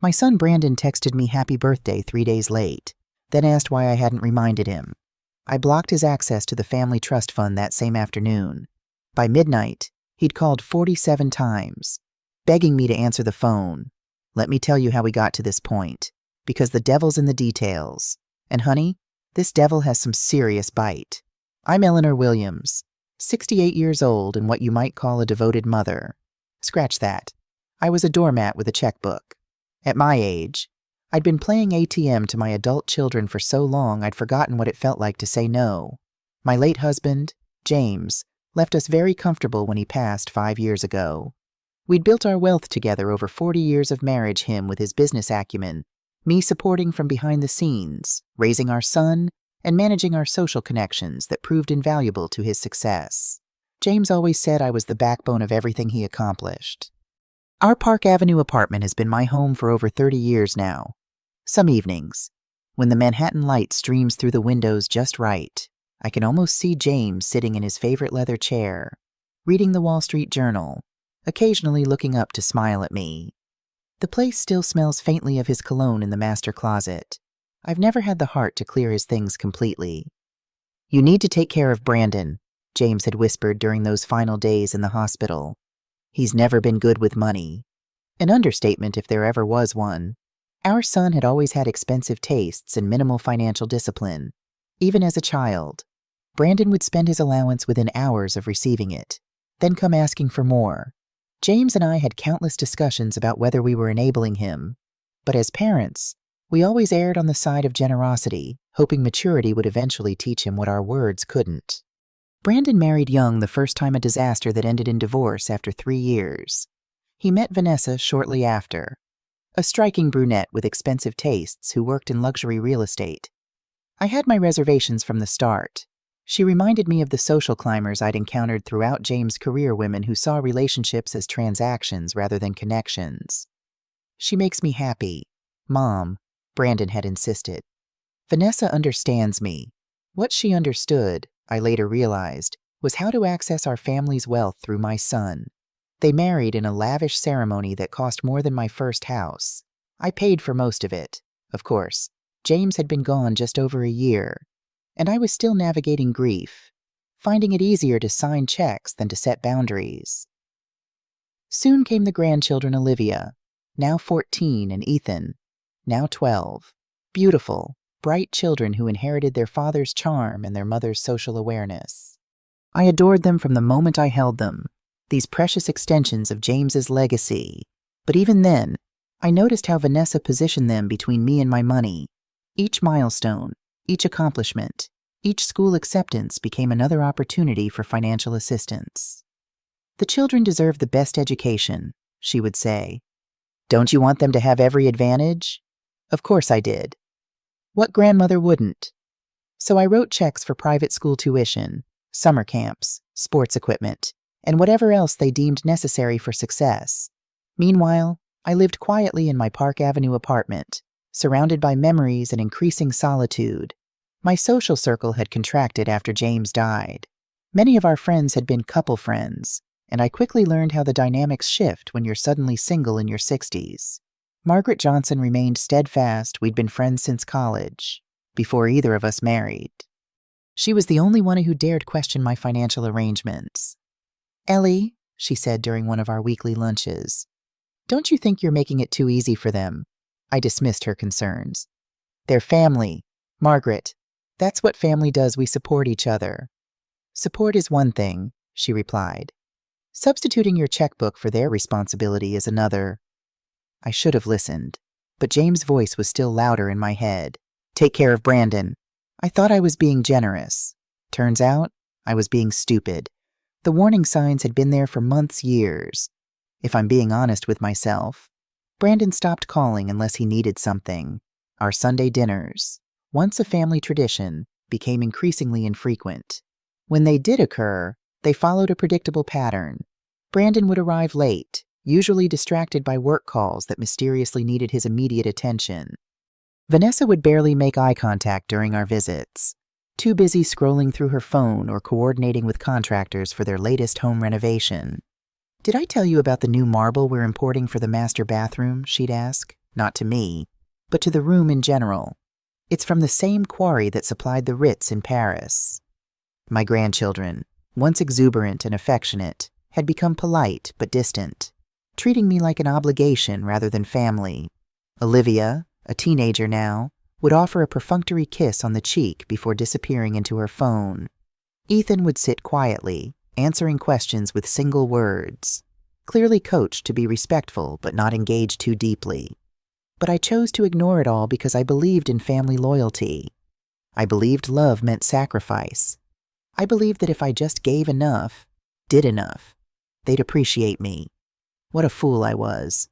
My son Brandon texted me happy birthday 3 days late, then asked why I hadn't reminded him. I blocked his access to the family trust fund that same afternoon. By midnight, he'd called 47 times, begging me to answer the phone. Let me tell you how we got to this point, because the devil's in the details. And honey, this devil has some serious bite. I'm Eleanor Williams, 68 years old and what you might call a devoted mother. Scratch that. I was a doormat with a checkbook. At my age, I'd been playing ATM to my adult children for so long I'd forgotten what it felt like to say no. My late husband, James, left us very comfortable when he passed 5 years ago. We'd built our wealth together over 40 years of marriage, him with his business acumen, me supporting from behind the scenes, raising our son, and managing our social connections that proved invaluable to his success. James always said I was the backbone of everything he accomplished. Our Park Avenue apartment has been my home for over 30 years now. Some evenings, when the Manhattan light streams through the windows just right, I can almost see James sitting in his favorite leather chair, reading the Wall Street Journal, occasionally looking up to smile at me. The place still smells faintly of his cologne in the master closet. I've never had the heart to clear his things completely. You need to take care of Brandon, James had whispered during those final days in the hospital. He's never been good with money. An understatement if there ever was one. Our son had always had expensive tastes and minimal financial discipline. Even as a child, Brandon would spend his allowance within hours of receiving it, then come asking for more. James and I had countless discussions about whether we were enabling him, but as parents, we always erred on the side of generosity, hoping maturity would eventually teach him what our words couldn't. Brandon married young the first time a disaster that ended in divorce after 3 years. He met Vanessa shortly after, a striking brunette with expensive tastes who worked in luxury real estate. I had my reservations from the start. She reminded me of the social climbers I'd encountered throughout James' career, women who saw relationships as transactions rather than connections. She makes me happy, Mom, Brandon had insisted. Vanessa understands me. What she understood, I later realized, was how to access our family's wealth through my son. They married in a lavish ceremony that cost more than my first house. I paid for most of it. Of course, James had been gone just over a year, and I was still navigating grief, finding it easier to sign checks than to set boundaries. Soon came the grandchildren, Olivia, now 14, and Ethan, now 12. Beautiful, bright children who inherited their father's charm and their mother's social awareness. I adored them from the moment I held them, these precious extensions of James's legacy. But even then, I noticed how Vanessa positioned them between me and my money. Each milestone, each accomplishment, each school acceptance became another opportunity for financial assistance. The children deserve the best education, she would say. Don't you want them to have every advantage? Of course I did. What grandmother wouldn't? So I wrote checks for private school tuition, summer camps, sports equipment, and whatever else they deemed necessary for success. Meanwhile, I lived quietly in my Park Avenue apartment, surrounded by memories and increasing solitude. My social circle had contracted after James died. Many of our friends had been couple friends, and I quickly learned how the dynamics shift when you're suddenly single in your 60s. Margaret Johnson remained steadfast. We'd been friends since college, before either of us married. She was the only one who dared question my financial arrangements. Ellie, she said during one of our weekly lunches, don't you think you're making it too easy for them? I dismissed her concerns. They're family, Margaret. That's what family does. We support each other. Support is one thing, she replied. Substituting your checkbook for their responsibility is another. I should have listened, but James' voice was still louder in my head. Take care of Brandon. I thought I was being generous. Turns out, I was being stupid. The warning signs had been there for months, years. If I'm being honest with myself, Brandon stopped calling unless he needed something. Our Sunday dinners, once a family tradition, became increasingly infrequent. When they did occur, they followed a predictable pattern. Brandon would arrive late, usually distracted by work calls that mysteriously needed his immediate attention. Vanessa would barely make eye contact during our visits, too busy scrolling through her phone or coordinating with contractors for their latest home renovation. Did I tell you about the new marble we're importing for the master bathroom? She'd ask. not to me, but to the room in general. It's from the same quarry that supplied the Ritz in Paris. My grandchildren, once exuberant and affectionate, had become polite but distant, treating me like an obligation rather than family. Olivia, a teenager now, would offer a perfunctory kiss on the cheek before disappearing into her phone. Ethan would sit quietly, answering questions with single words, clearly coached to be respectful but not engage too deeply. But I chose to ignore it all because I believed in family loyalty. I believed love meant sacrifice. I believed that if I just gave enough, did enough, they'd appreciate me. What a fool I was.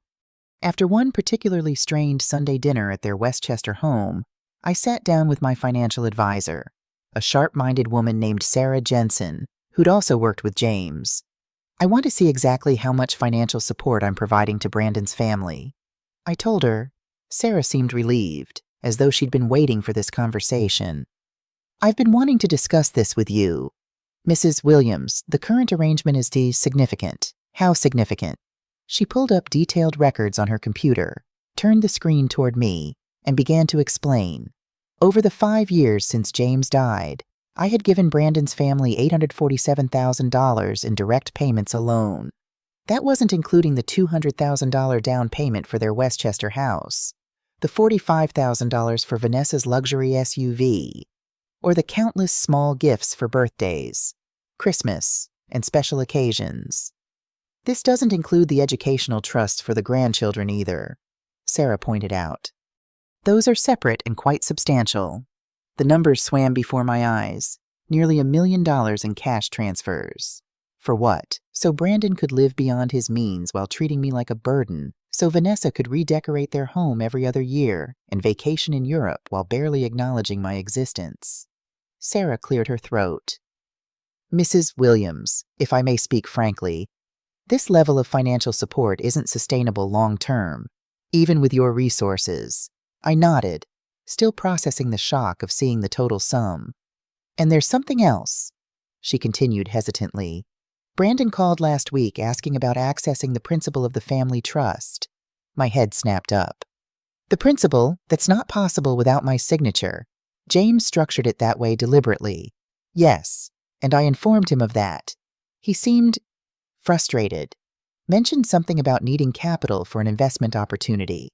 After one particularly strained Sunday dinner at their Westchester home, I sat down with my financial advisor, a sharp-minded woman named Sarah Jensen, who'd also worked with James. I want to see exactly how much financial support I'm providing to Brandon's family. I told her. Sarah seemed relieved, as though she'd been waiting for this conversation. I've been wanting to discuss this with you. Mrs. Williams, the current arrangement is significant. How significant? She pulled up detailed records on her computer, turned the screen toward me, and began to explain. Over the 5 years since James died, I had given Brandon's family $847,000 in direct payments alone. That wasn't including the $200,000 down payment for their Westchester house, the $45,000 for Vanessa's luxury SUV, or the countless small gifts for birthdays, Christmas, and special occasions. This doesn't include the educational trusts for the grandchildren either, Sarah pointed out. Those are separate and quite substantial. The numbers swam before my eyes, nearly $1 million in cash transfers. For what? So Brandon could live beyond his means while treating me like a burden, so Vanessa could redecorate their home every other year and vacation in Europe while barely acknowledging my existence. Sarah cleared her throat. Mrs. Williams, if I may speak frankly, this level of financial support isn't sustainable long-term, even with your resources. I nodded, still processing the shock of seeing the total sum. And there's something else, she continued hesitantly. Brandon called last week asking about accessing the principal of the family trust. My head snapped up. The principal? That's not possible without my signature. James structured it that way deliberately. Yes, and I informed him of that. He seemed frustrated. Mentioned something about needing capital for an investment opportunity.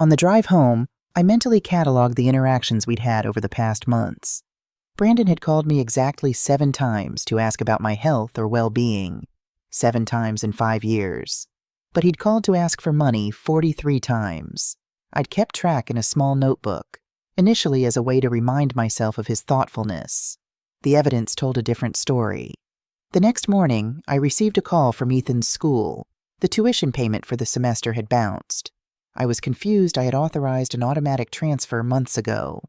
On the drive home, I mentally cataloged the interactions we'd had over the past months. Brandon had called me exactly 7 times to ask about my health or well-being, 7 times in 5 years. But he'd called to ask for money 43 times. I'd kept track in a small notebook, initially as a way to remind myself of his thoughtfulness. The evidence told a different story. The next morning, I received a call from Ethan's school. The tuition payment for the semester had bounced. I was confused. I had authorized an automatic transfer months ago.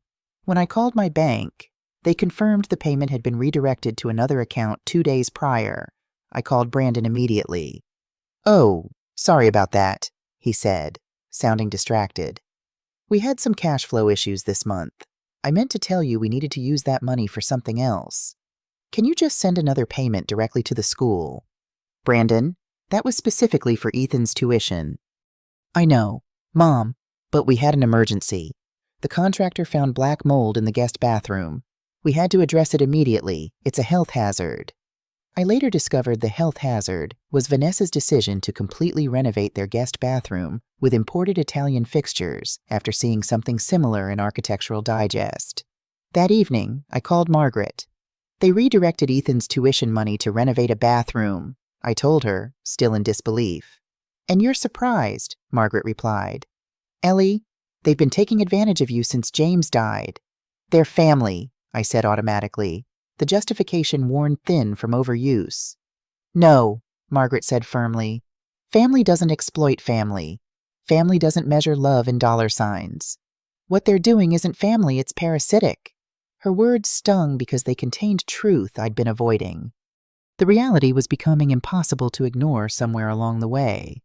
When I called my bank, they confirmed the payment had been redirected to another account 2 days prior. I called Brandon immediately. Oh, sorry about that, he said, sounding distracted. We had some cash flow issues this month. I meant to tell you we needed to use that money for something else. Can you just send another payment directly to the school? Brandon, that was specifically for Ethan's tuition. I know, Mom, but we had an emergency. The contractor found black mold in the guest bathroom. We had to address it immediately. It's a health hazard. I later discovered the health hazard was Vanessa's decision to completely renovate their guest bathroom with imported Italian fixtures after seeing something similar in Architectural Digest. That evening, I called Margaret. They redirected Ethan's tuition money to renovate a bathroom, I told her, still in disbelief. And you're surprised, Margaret replied. Ellie, they've been taking advantage of you since James died. They're family, I said automatically, the justification worn thin from overuse. No, Margaret said firmly. Family doesn't exploit family. Family doesn't measure love in dollar signs. What they're doing isn't family, it's parasitic. Her words stung because they contained truth I'd been avoiding. The reality was becoming impossible to ignore somewhere along the way.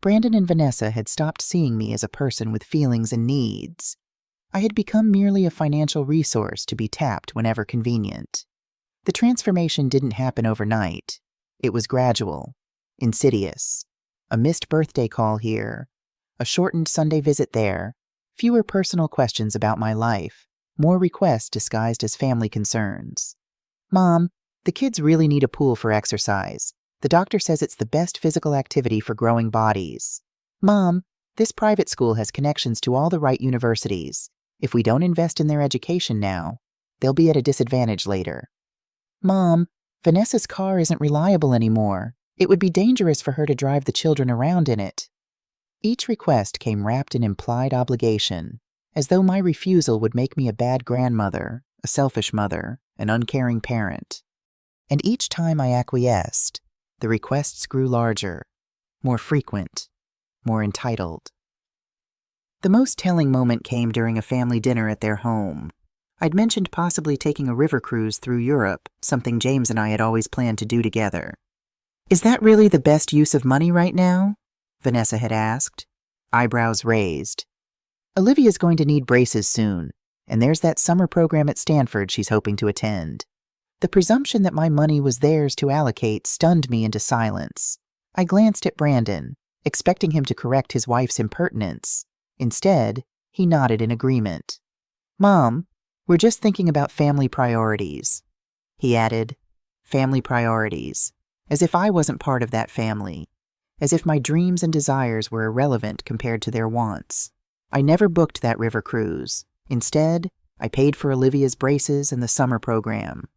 Brandon and Vanessa had stopped seeing me as a person with feelings and needs. I had become merely a financial resource to be tapped whenever convenient. The transformation didn't happen overnight. It was gradual, insidious. A missed birthday call here, a shortened Sunday visit there, fewer personal questions about my life, more requests disguised as family concerns. Mom, the kids really need a pool for exercise. The doctor says it's the best physical activity for growing bodies. Mom, this private school has connections to all the right universities. If we don't invest in their education now, they'll be at a disadvantage later. Mom, Vanessa's car isn't reliable anymore. It would be dangerous for her to drive the children around in it. Each request came wrapped in implied obligation, as though my refusal would make me a bad grandmother, a selfish mother, an uncaring parent. And each time I acquiesced, the requests grew larger, more frequent, more entitled. The most telling moment came during a family dinner at their home. I'd mentioned possibly taking a river cruise through Europe, something James and I had always planned to do together. Is that really the best use of money right now? Vanessa had asked, eyebrows raised. Olivia's going to need braces soon, and there's that summer program at Stanford she's hoping to attend. The presumption that my money was theirs to allocate stunned me into silence. I glanced at Brandon, expecting him to correct his wife's impertinence. Instead, he nodded in agreement. Mom, we're just thinking about family priorities. He added, family priorities, as if I wasn't part of that family, as if my dreams and desires were irrelevant compared to their wants. I never booked that river cruise. Instead, I paid for Olivia's braces and the summer program.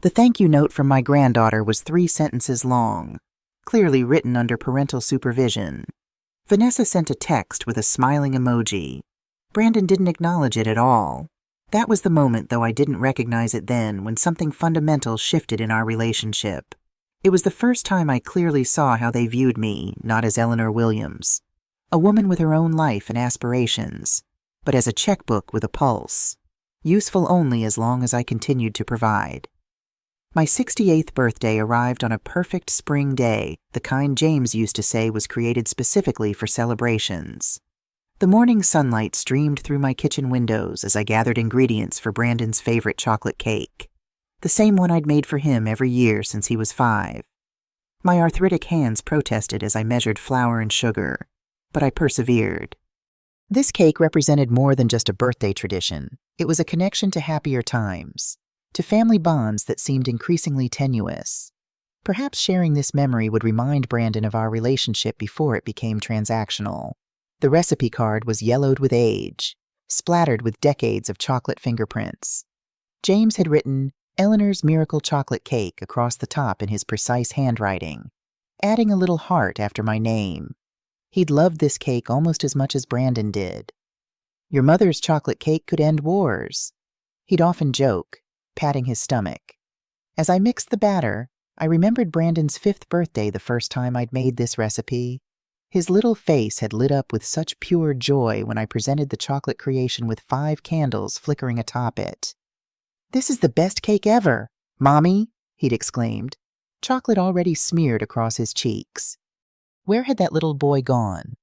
The thank you note from my granddaughter was 3 sentences long, clearly written under parental supervision. Vanessa sent a text with a smiling emoji. Brandon didn't acknowledge it at all. That was the moment, though I didn't recognize it then, when something fundamental shifted in our relationship. It was the first time I clearly saw how they viewed me, not as Eleanor Williams, a woman with her own life and aspirations, but as a checkbook with a pulse, useful only as long as I continued to provide. My 68th birthday arrived on a perfect spring day, the kind James used to say was created specifically for celebrations. The morning sunlight streamed through my kitchen windows as I gathered ingredients for Brandon's favorite chocolate cake, the same one I'd made for him every year since he was 5. My arthritic hands protested as I measured flour and sugar, but I persevered. This cake represented more than just a birthday tradition. It was a connection to happier times, to family bonds that seemed increasingly tenuous. Perhaps sharing this memory would remind Brandon of our relationship before it became transactional. The recipe card was yellowed with age, splattered with decades of chocolate fingerprints. James had written Eleanor's Miracle Chocolate Cake across the top in his precise handwriting, adding a little heart after my name. He'd loved this cake almost as much as Brandon did. Your mother's chocolate cake could end wars, he'd often joke, patting his stomach. As I mixed the batter, I remembered Brandon's 5th birthday the first time I'd made this recipe. His little face had lit up with such pure joy when I presented the chocolate creation with 5 candles flickering atop it. "This is the best cake ever, Mommy," he'd exclaimed, chocolate already smeared across his cheeks. Where had that little boy gone?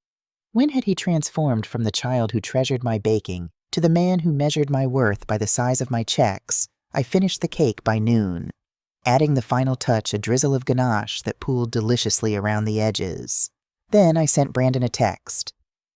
When had he transformed from the child who treasured my baking to the man who measured my worth by the size of my checks? I finished the cake by noon, adding the final touch a drizzle of ganache that pooled deliciously around the edges. Then I sent Brandon a text.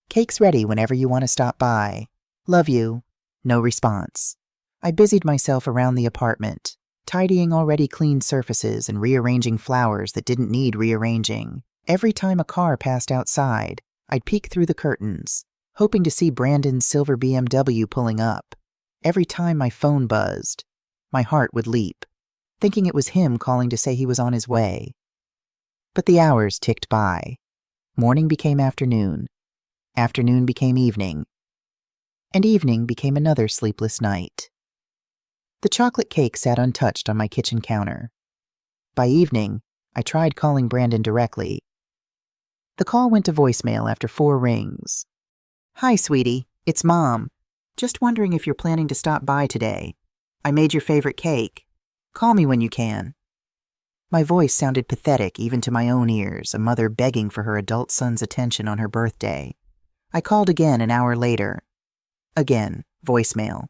"Cake's ready whenever you want to stop by. Love you." No response. I busied myself around the apartment, tidying already clean surfaces and rearranging flowers that didn't need rearranging. Every time a car passed outside, I'd peek through the curtains, hoping to see Brandon's silver BMW pulling up. Every time my phone buzzed, my heart would leap, thinking it was him calling to say he was on his way. But the hours ticked by. Morning became afternoon. Afternoon became evening. And evening became another sleepless night. The chocolate cake sat untouched on my kitchen counter. By evening, I tried calling Brandon directly. The call went to voicemail after 4 rings. "Hi, sweetie. It's Mom. Just wondering if you're planning to stop by today. I made your favorite cake. Call me when you can." My voice sounded pathetic even to my own ears, a mother begging for her adult son's attention on her birthday. I called again an hour later. Again, voicemail.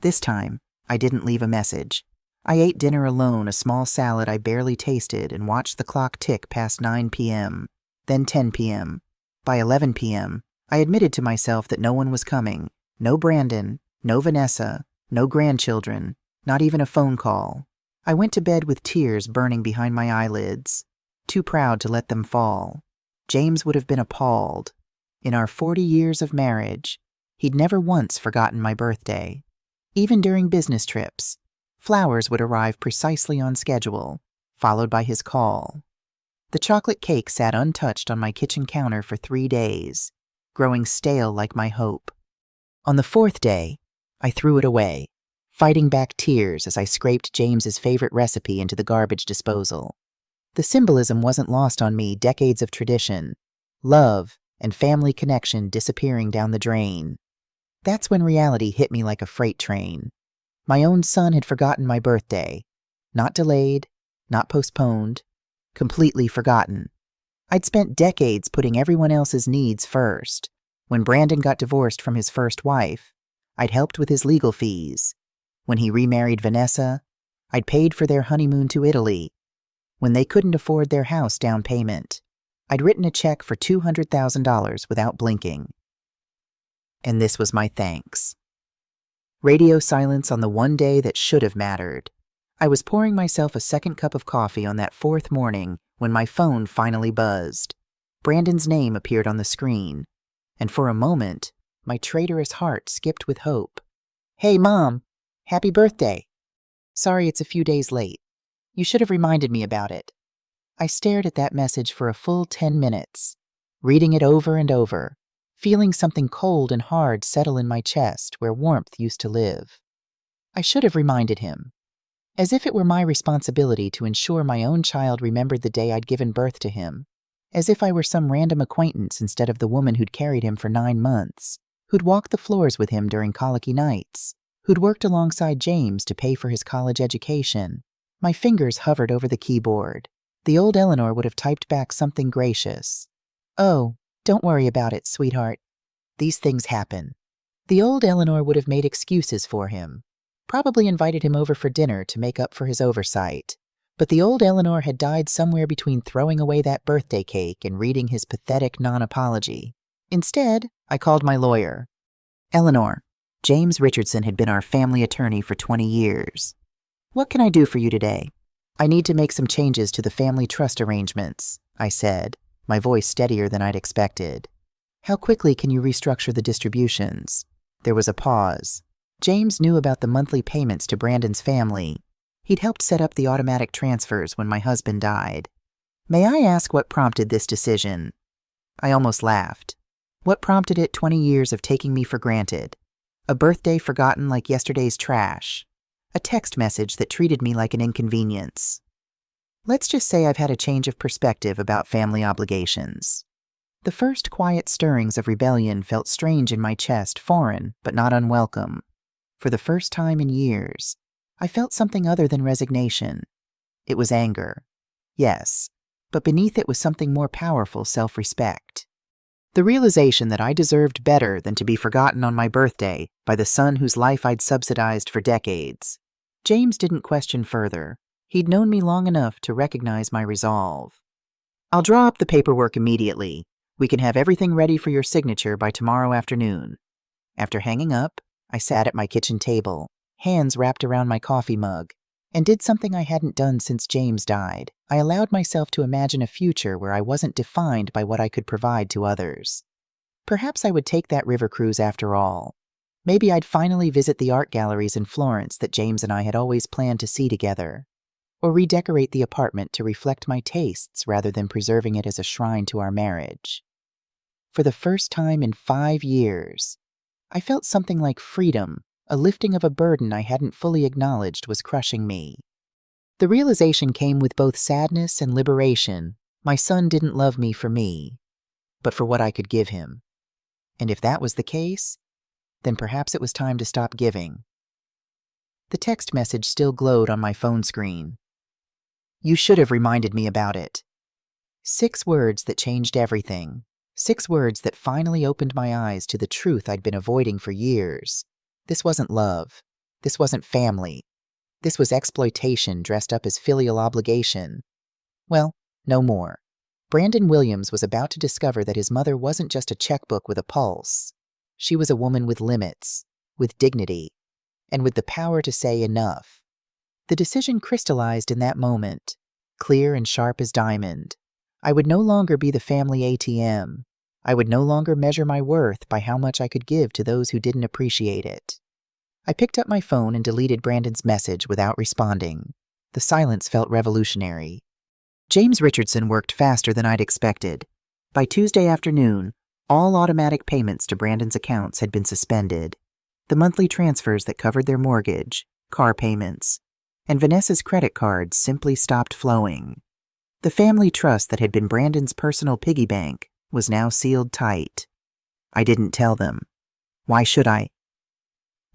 This time, I didn't leave a message. I ate dinner alone, a small salad I barely tasted, and watched the clock tick past 9 p.m., then 10 p.m. By 11 p.m., I admitted to myself that no one was coming. No Brandon, no Vanessa, no grandchildren, not even a phone call. I went to bed with tears burning behind my eyelids, too proud to let them fall. James would have been appalled. In our 40 years of marriage, he'd never once forgotten my birthday. Even during business trips, flowers would arrive precisely on schedule, followed by his call. The chocolate cake sat untouched on my kitchen counter for 3 days, growing stale like my hope. On the 4th day, I threw it away, fighting back tears as I scraped James's favorite recipe into the garbage disposal. The symbolism wasn't lost on me, decades of tradition, love, and family connection disappearing down the drain. That's when reality hit me like a freight train. My own son had forgotten my birthday. Not delayed, not postponed, completely forgotten. I'd spent decades putting everyone else's needs first. When Brandon got divorced from his first wife, I'd helped with his legal fees. When he remarried Vanessa, I'd paid for their honeymoon to Italy. When they couldn't afford their house down payment, I'd written a check for $200,000 without blinking. And this was my thanks. Radio silence on the one day that should have mattered. I was pouring myself a second cup of coffee on that 4th morning when my phone finally buzzed. Brandon's name appeared on the screen, and for a moment, my traitorous heart skipped with hope. "Hey, Mom! Happy birthday! Sorry it's a few days late. You should have reminded me about it." I stared at that message for a full 10 minutes, reading it over and over, feeling something cold and hard settle in my chest where warmth used to live. I should have reminded him, as if it were my responsibility to ensure my own child remembered the day I'd given birth to him, as if I were some random acquaintance instead of the woman who'd carried him for 9 months, who'd walked the floors with him during colicky nights, who'd worked alongside James to pay for his college education. My fingers hovered over the keyboard. The old Eleanor would have typed back something gracious. "Oh, don't worry about it, sweetheart. These things happen." The old Eleanor would have made excuses for him, probably invited him over for dinner to make up for his oversight. But the old Eleanor had died somewhere between throwing away that birthday cake and reading his pathetic non-apology. Instead, I called my lawyer. "Eleanor, James Richardson had been our family attorney for 20 years. What can I do for you today?" "I need to make some changes to the family trust arrangements," I said, my voice steadier than I'd expected. "How quickly can you restructure the distributions?" There was a pause. James knew about the monthly payments to Brandon's family. He'd helped set up the automatic transfers when my husband died. "May I ask what prompted this decision?" I almost laughed. What prompted it 20 years of taking me for granted? A birthday forgotten like yesterday's trash. A text message that treated me like an inconvenience. Let's just say I've had a change of perspective about family obligations. The first quiet stirrings of rebellion felt strange in my chest, foreign, but not unwelcome. For the first time in years, I felt something other than resignation. It was anger. Yes, but beneath it was something more powerful, self-respect. The realization that I deserved better than to be forgotten on my birthday by the son whose life I'd subsidized for decades. James didn't question further. He'd known me long enough to recognize my resolve. "I'll draw up the paperwork immediately. We can have everything ready for your signature by tomorrow afternoon." After hanging up, I sat at my kitchen table, hands wrapped around my coffee mug, and did something I hadn't done since James died. I allowed myself to imagine a future where I wasn't defined by what I could provide to others. Perhaps I would take that river cruise after all. Maybe I'd finally visit the art galleries in Florence that James and I had always planned to see together, or redecorate the apartment to reflect my tastes rather than preserving it as a shrine to our marriage. For the first time in 5 years, I felt something like freedom, a lifting of a burden I hadn't fully acknowledged was crushing me. The realization came with both sadness and liberation. My son didn't love me for me, but for what I could give him. And if that was the case, then perhaps it was time to stop giving. The text message still glowed on my phone screen. "You should have reminded me about it." 6 words that changed everything. 6 words that finally opened my eyes to the truth I'd been avoiding for years. This wasn't love. This wasn't family. This was exploitation dressed up as filial obligation. Well, no more. Brandon Williams was about to discover that his mother wasn't just a checkbook with a pulse. She was a woman with limits, with dignity, and with the power to say enough. The decision crystallized in that moment, clear and sharp as diamond. I would no longer be the family ATM. I would no longer measure my worth by how much I could give to those who didn't appreciate it. I picked up my phone and deleted Brandon's message without responding. The silence felt revolutionary. James Richardson worked faster than I'd expected. By Tuesday afternoon, all automatic payments to Brandon's accounts had been suspended. The monthly transfers that covered their mortgage, car payments, and Vanessa's credit cards simply stopped flowing. The family trust that had been Brandon's personal piggy bank was now sealed tight. I didn't tell them. Why should I?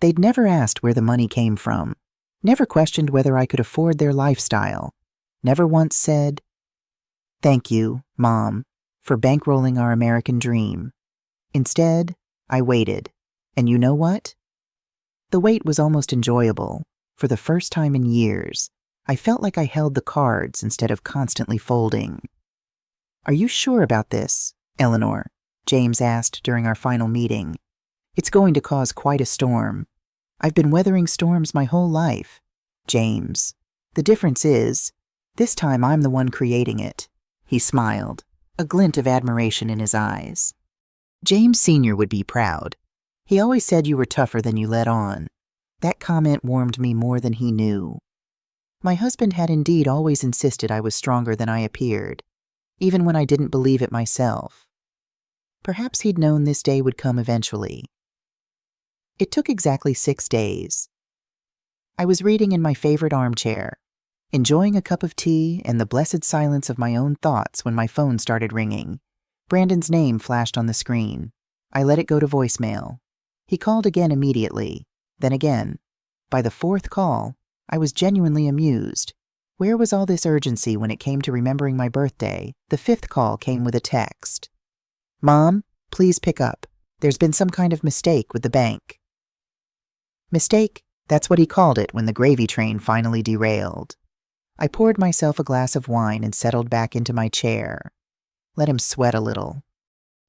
They'd never asked where the money came from, never questioned whether I could afford their lifestyle, never once said, "Thank you, Mom, for bankrolling our American dream." Instead, I waited. And you know what? The wait was almost enjoyable. For the first time in years, I felt like I held the cards instead of constantly folding. "Are you sure about this, Eleanor?" James asked during our final meeting. "It's going to cause quite a storm. I've been weathering storms my whole life. James. The difference is, this time I'm the one creating it." He smiled, a glint of admiration in his eyes. James Sr. would be proud. He always said you were tougher than you let on. That comment warmed me more than he knew. My husband had indeed always insisted I was stronger than I appeared, even when I didn't believe it myself. Perhaps he'd known this day would come eventually. It took exactly 6 days. I was reading in my favorite armchair, enjoying a cup of tea and the blessed silence of my own thoughts when my phone started ringing. Brandon's name flashed on the screen. I let it go to voicemail. He called again immediately, then again. By the 4th call, I was genuinely amused. Where was all this urgency when it came to remembering my birthday? The 5th call came with a text. "Mom, please pick up. There's been some kind of mistake with the bank." Mistake? That's what he called it when the gravy train finally derailed. I poured myself a glass of wine and settled back into my chair. Let him sweat a little.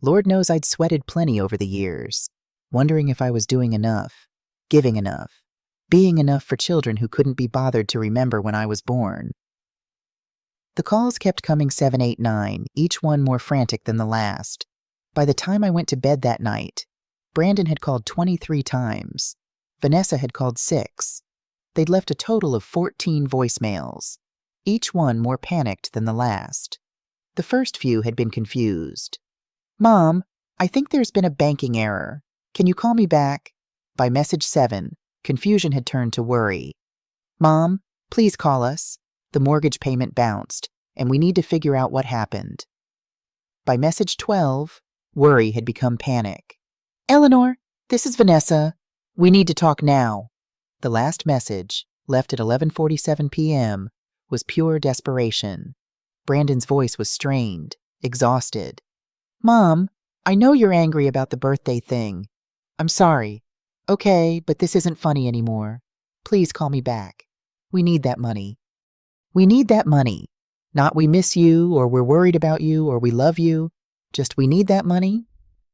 Lord knows I'd sweated plenty over the years, wondering if I was doing enough, giving enough, being enough for children who couldn't be bothered to remember when I was born. The calls kept coming 7, 8, 9, each one more frantic than the last. By the time I went to bed that night, Brandon had called 23 times. Vanessa had called 6. They'd left a total of 14 voicemails, each one more panicked than the last. The first few had been confused. "Mom, I think there's been a banking error. Can you call me back?" By message 7, confusion had turned to worry. "Mom, please call us. The mortgage payment bounced, and we need to figure out what happened." By message 12, worry had become panic. "Eleanor, this is Vanessa. We need to talk now." The last message, left at 11:47 p.m., was pure desperation. Brandon's voice was strained, exhausted. "Mom, I know you're angry about the birthday thing. I'm sorry. Okay, but this isn't funny anymore. Please call me back. We need that money. We need that money. Not we miss you, or we're worried about you, or we love you. Just we need that money."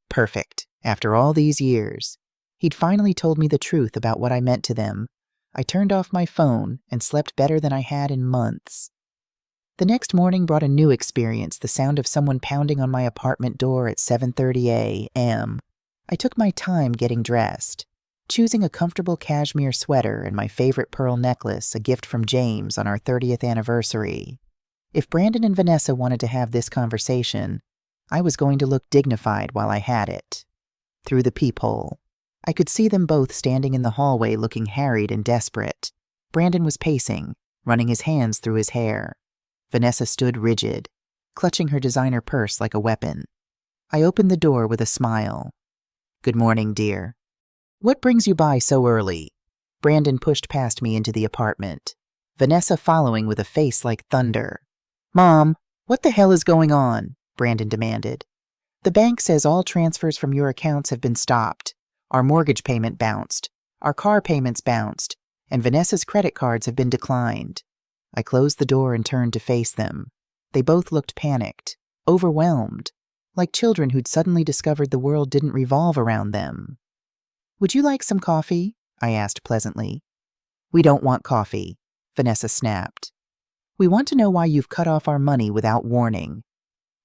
Perfect. After all these years. He'd finally told me the truth about what I meant to them. I turned off my phone and slept better than I had in months. The next morning brought a new experience, the sound of someone pounding on my apartment door at 7:30 a.m. I took my time getting dressed, choosing a comfortable cashmere sweater and my favorite pearl necklace, a gift from James on our 30th anniversary. If Brandon and Vanessa wanted to have this conversation, I was going to look dignified while I had it. Through the peephole, I could see them both standing in the hallway looking harried and desperate. Brandon was pacing, running his hands through his hair. Vanessa stood rigid, clutching her designer purse like a weapon. I opened the door with a smile. "Good morning, dear." "What brings you by so early?" Brandon pushed past me into the apartment, Vanessa following with a face like thunder. "Mom, what the hell is going on?" Brandon demanded. "The bank says all transfers from your accounts have been stopped. Our mortgage payment bounced. Our car payments bounced. And Vanessa's credit cards have been declined." I closed the door and turned to face them. They both looked panicked. overwhelmed, like children who'd suddenly discovered the world didn't revolve around them. "Would you like some coffee?" I asked pleasantly. "We don't want coffee," Vanessa snapped. "We want to know why you've cut off our money without warning."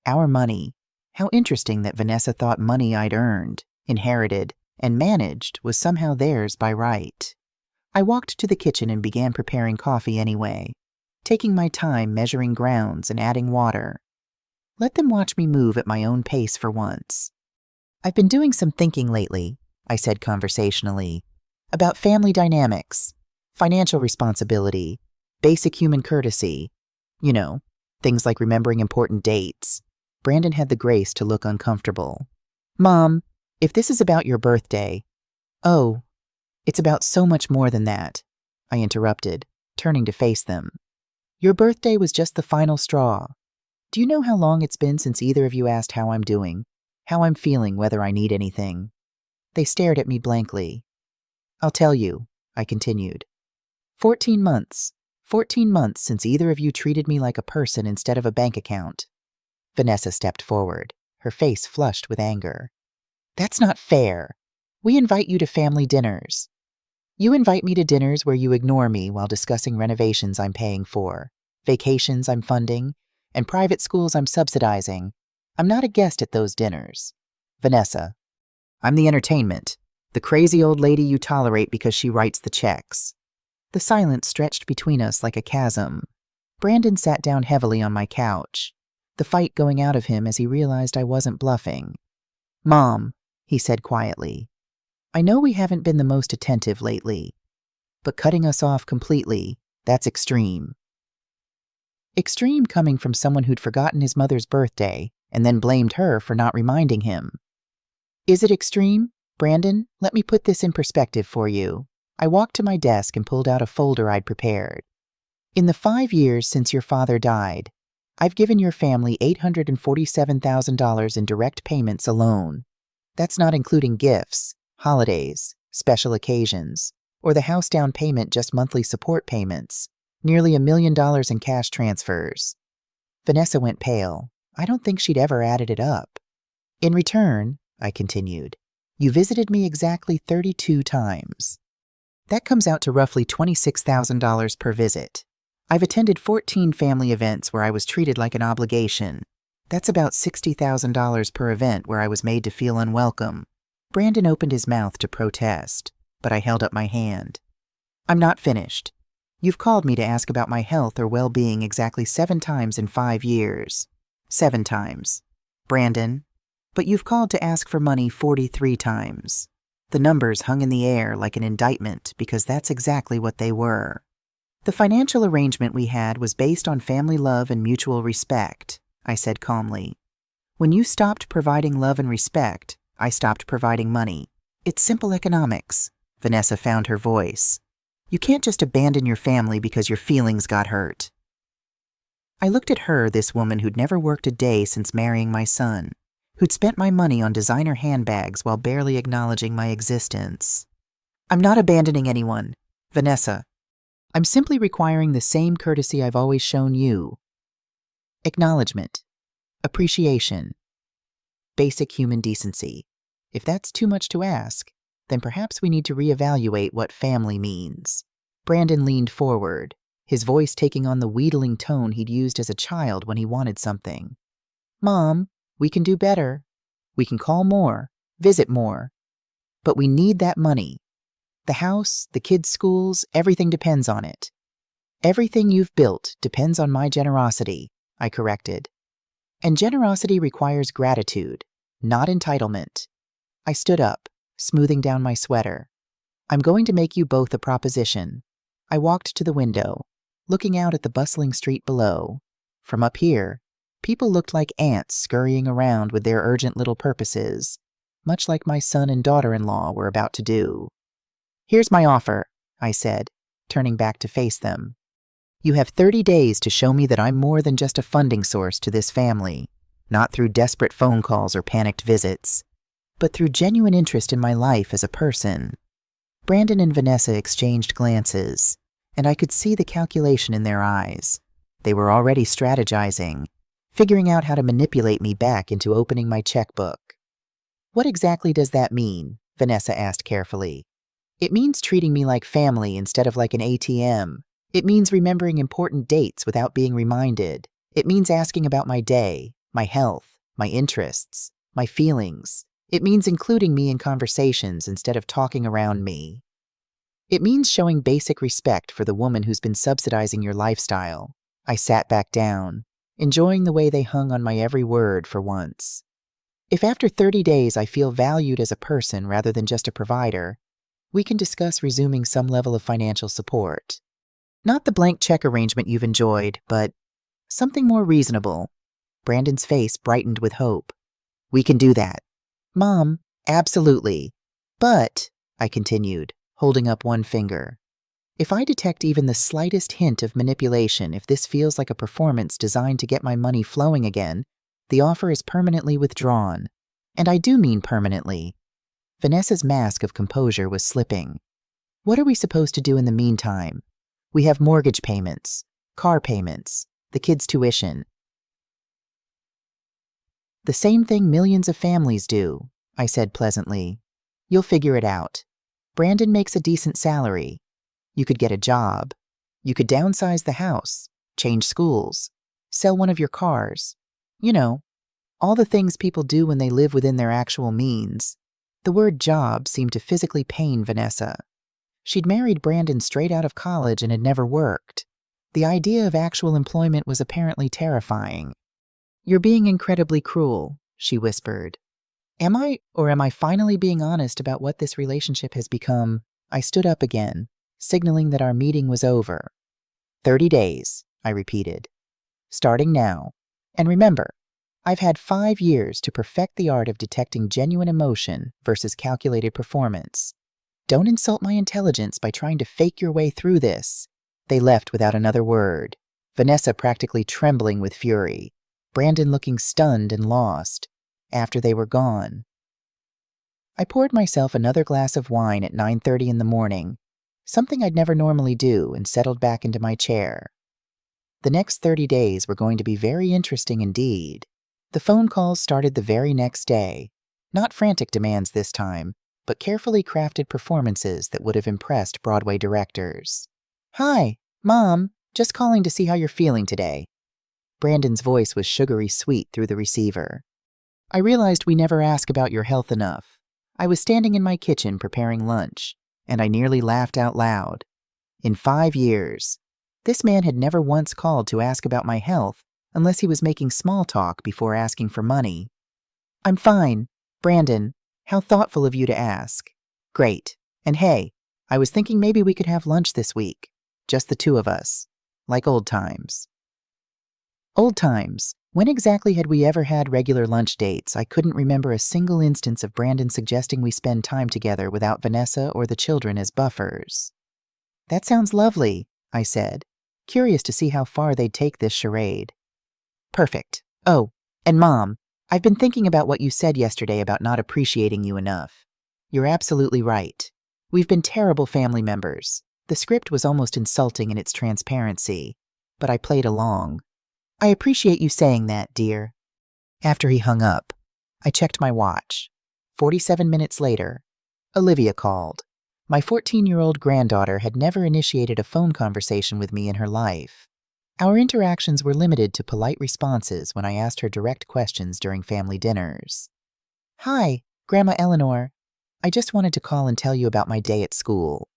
Our money. How interesting that Vanessa thought money I'd earned, inherited, and managed was somehow theirs by right. I walked to the kitchen and began preparing coffee anyway, taking my time measuring grounds and adding water. Let them watch me move at my own pace for once. "I've been doing some thinking lately," I said conversationally, "about family dynamics, financial responsibility, basic human courtesy. You know, things like remembering important dates." Brandon had the grace to look uncomfortable. "Mom, if this is about your birthday—" "Oh, it's about so much more than that," I interrupted, turning to face them. "Your birthday was just the final straw. Do you know how long it's been since either of you asked how I'm doing, how I'm feeling, whether I need anything?" They stared at me blankly. "I'll tell you," I continued. 14 months. 14 months since either of you treated me like a person instead of a bank account." Vanessa stepped forward, her face flushed with anger. "That's not fair. We invite you to family dinners. You invite me to dinners where you ignore me while discussing renovations I'm paying for, vacations I'm funding, and private schools I'm subsidizing. I'm not a guest at those dinners." "Vanessa, I'm the entertainment, the crazy old lady you tolerate because she writes the checks." The silence stretched between us like a chasm. Brandon sat down heavily on my couch, the fight going out of him as he realized I wasn't bluffing. "Mom," he said quietly, "I know we haven't been the most attentive lately, but cutting us off completely, that's extreme." Extreme coming from someone who'd forgotten his mother's birthday and then blamed her for not reminding him. "Is it extreme? Brandon, let me put this in perspective for you." I walked to my desk and pulled out a folder I'd prepared. "In the 5 years since your father died, I've given your family $847,000 in direct payments alone. That's not including gifts, holidays, special occasions, or the house down payment, just monthly support payments. Nearly $1 million in cash transfers." Vanessa went pale. I don't think she'd ever added it up. "In return," I continued, "you visited me exactly 32 times. That comes out to roughly $26,000 per visit. I've attended 14 family events where I was treated like an obligation. That's about $60,000 per event where I was made to feel unwelcome." Brandon opened his mouth to protest, but I held up my hand. "I'm not finished. You've called me to ask about my health or well-being exactly 7 times in 5 years. 7 times. Brandon, but you've called to ask for money 43 times. The numbers hung in the air like an indictment because that's exactly what they were. "The financial arrangement we had was based on family love and mutual respect," I said calmly. "When you stopped providing love and respect, I stopped providing money. It's simple economics." Vanessa found her voice. "You can't just abandon your family because your feelings got hurt." I looked at her, this woman who'd never worked a day since marrying my son, who'd spent my money on designer handbags while barely acknowledging my existence. "I'm not abandoning anyone. Vanessa, I'm simply requiring the same courtesy I've always shown you. Acknowledgement. Appreciation. Basic human decency. If that's too much to ask, then perhaps we need to reevaluate what family means." Brandon leaned forward, his voice taking on the wheedling tone he'd used as a child when he wanted something. "Mom, we can do better. We can call more, visit more. But we need that money. The house, the kids' schools, everything depends on it." "Everything you've built depends on my generosity," I corrected. "And generosity requires gratitude, not entitlement." I stood up, smoothing down my sweater. "I'm going to make you both a proposition." I walked to the window, looking out at the bustling street below. From up here, people looked like ants scurrying around with their urgent little purposes, much like my son and daughter-in-law were about to do. "Here's my offer," I said, turning back to face them. "You have 30 days to show me that I'm more than just a funding source to this family, not through desperate phone calls or panicked visits, but through genuine interest in my life as a person." Brandon and Vanessa exchanged glances, and I could see the calculation in their eyes. They were already strategizing, figuring out how to manipulate me back into opening my checkbook. What exactly does that mean? Vanessa asked carefully. It means treating me like family instead of like an ATM. It means remembering important dates without being reminded. It means asking about my day, my health, my interests, my feelings. It means including me in conversations instead of talking around me. It means showing basic respect for the woman who's been subsidizing your lifestyle. I sat back down, enjoying the way they hung on my every word for once. If after 30 days I feel valued as a person rather than just a provider, we can discuss resuming some level of financial support. Not the blank check arrangement you've enjoyed, but something more reasonable. Brandon's face brightened with hope. We can do that. Mom, absolutely. But, I continued, holding up one finger, if I detect even the slightest hint of manipulation, if this feels like a performance designed to get my money flowing again, the offer is permanently withdrawn. And I do mean permanently. Vanessa's mask of composure was slipping. What are we supposed to do in the meantime? We have mortgage payments, car payments, the kids' tuition. The same thing millions of families do, I said pleasantly. You'll figure it out. Brandon makes a decent salary. You could get a job. You could downsize the house, change schools, sell one of your cars. You know, all the things people do when they live within their actual means. The word job seemed to physically pain Vanessa. She'd married Brandon straight out of college and had never worked. The idea of actual employment was apparently terrifying. You're being incredibly cruel, she whispered. Am I, or am I finally being honest about what this relationship has become? I stood up again, signaling that our meeting was over. 30 days, I repeated. Starting now. And remember, I've had 5 years to perfect the art of detecting genuine emotion versus calculated performance. Don't insult my intelligence by trying to fake your way through this. They left without another word, Vanessa practically trembling with fury, Brandon looking stunned and lost. After they were gone, I poured myself another glass of wine at 9:30 in the morning, something I'd never normally do, and settled back into my chair. The next 30 days were going to be very interesting indeed. The phone calls started the very next day. Not frantic demands this time, but carefully crafted performances that would have impressed Broadway directors. Hi, Mom, just calling to see how you're feeling today. Brandon's voice was sugary sweet through the receiver. I realized we never ask about your health enough. I was standing in my kitchen preparing lunch, and I nearly laughed out loud. In 5 years, this man had never once called to ask about my health unless he was making small talk before asking for money. I'm fine. Brandon, how thoughtful of you to ask. Great. And hey, I was thinking maybe we could have lunch this week. Just the two of us. Like old times. Old times. When exactly had we ever had regular lunch dates? I couldn't remember a single instance of Brandon suggesting we spend time together without Vanessa or the children as buffers. That sounds lovely, I said, curious to see how far they'd take this charade. Perfect. Oh, and Mom, I've been thinking about what you said yesterday about not appreciating you enough. You're absolutely right. We've been terrible family members. The script was almost insulting in its transparency, but I played along. I appreciate you saying that, dear. After he hung up, I checked my watch. 47 minutes later, Olivia called. My 14-year-old granddaughter had never initiated a phone conversation with me in her life. Our interactions were limited to polite responses when I asked her direct questions during family dinners. Hi, Grandma Eleanor. I just wanted to call and tell you about my day at school.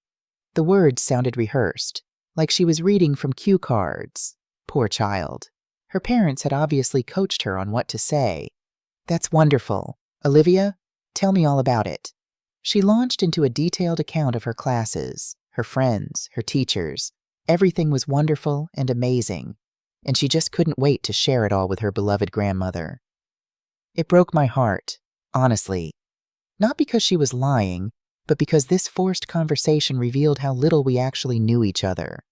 The words sounded rehearsed, like she was reading from cue cards. Poor child. Her parents had obviously coached her on what to say. That's wonderful. Olivia, tell me all about it. She launched into a detailed account of her classes, her friends, her teachers. Everything was wonderful and amazing, and she just couldn't wait to share it all with her beloved grandmother. It broke my heart, honestly. Not because she was lying, but because this forced conversation revealed how little we actually knew each other.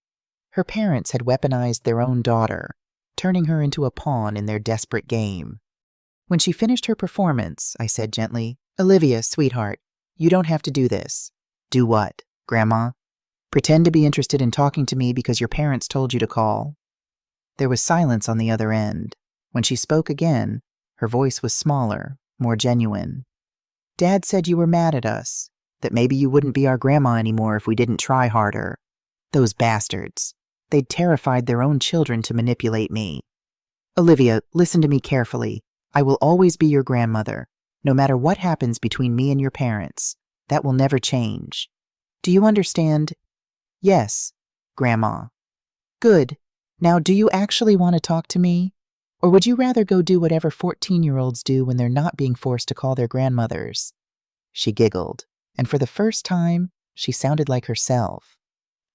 Her parents had weaponized their own daughter, turning her into a pawn in their desperate game. When she finished her performance, I said gently, Olivia, sweetheart, you don't have to do this. Do what, Grandma? Pretend to be interested in talking to me because your parents told you to call? There was silence on the other end. When she spoke again, her voice was smaller, more genuine. Dad said you were mad at us, that maybe you wouldn't be our grandma anymore if we didn't try harder. Those bastards. They'd terrified their own children to manipulate me. Olivia, listen to me carefully. I will always be your grandmother, no matter what happens between me and your parents. That will never change. Do you understand? Yes, Grandma. Good. Now, do you actually want to talk to me? Or would you rather go do whatever 14-year-olds do when they're not being forced to call their grandmothers? She giggled, and for the first time, she sounded like herself.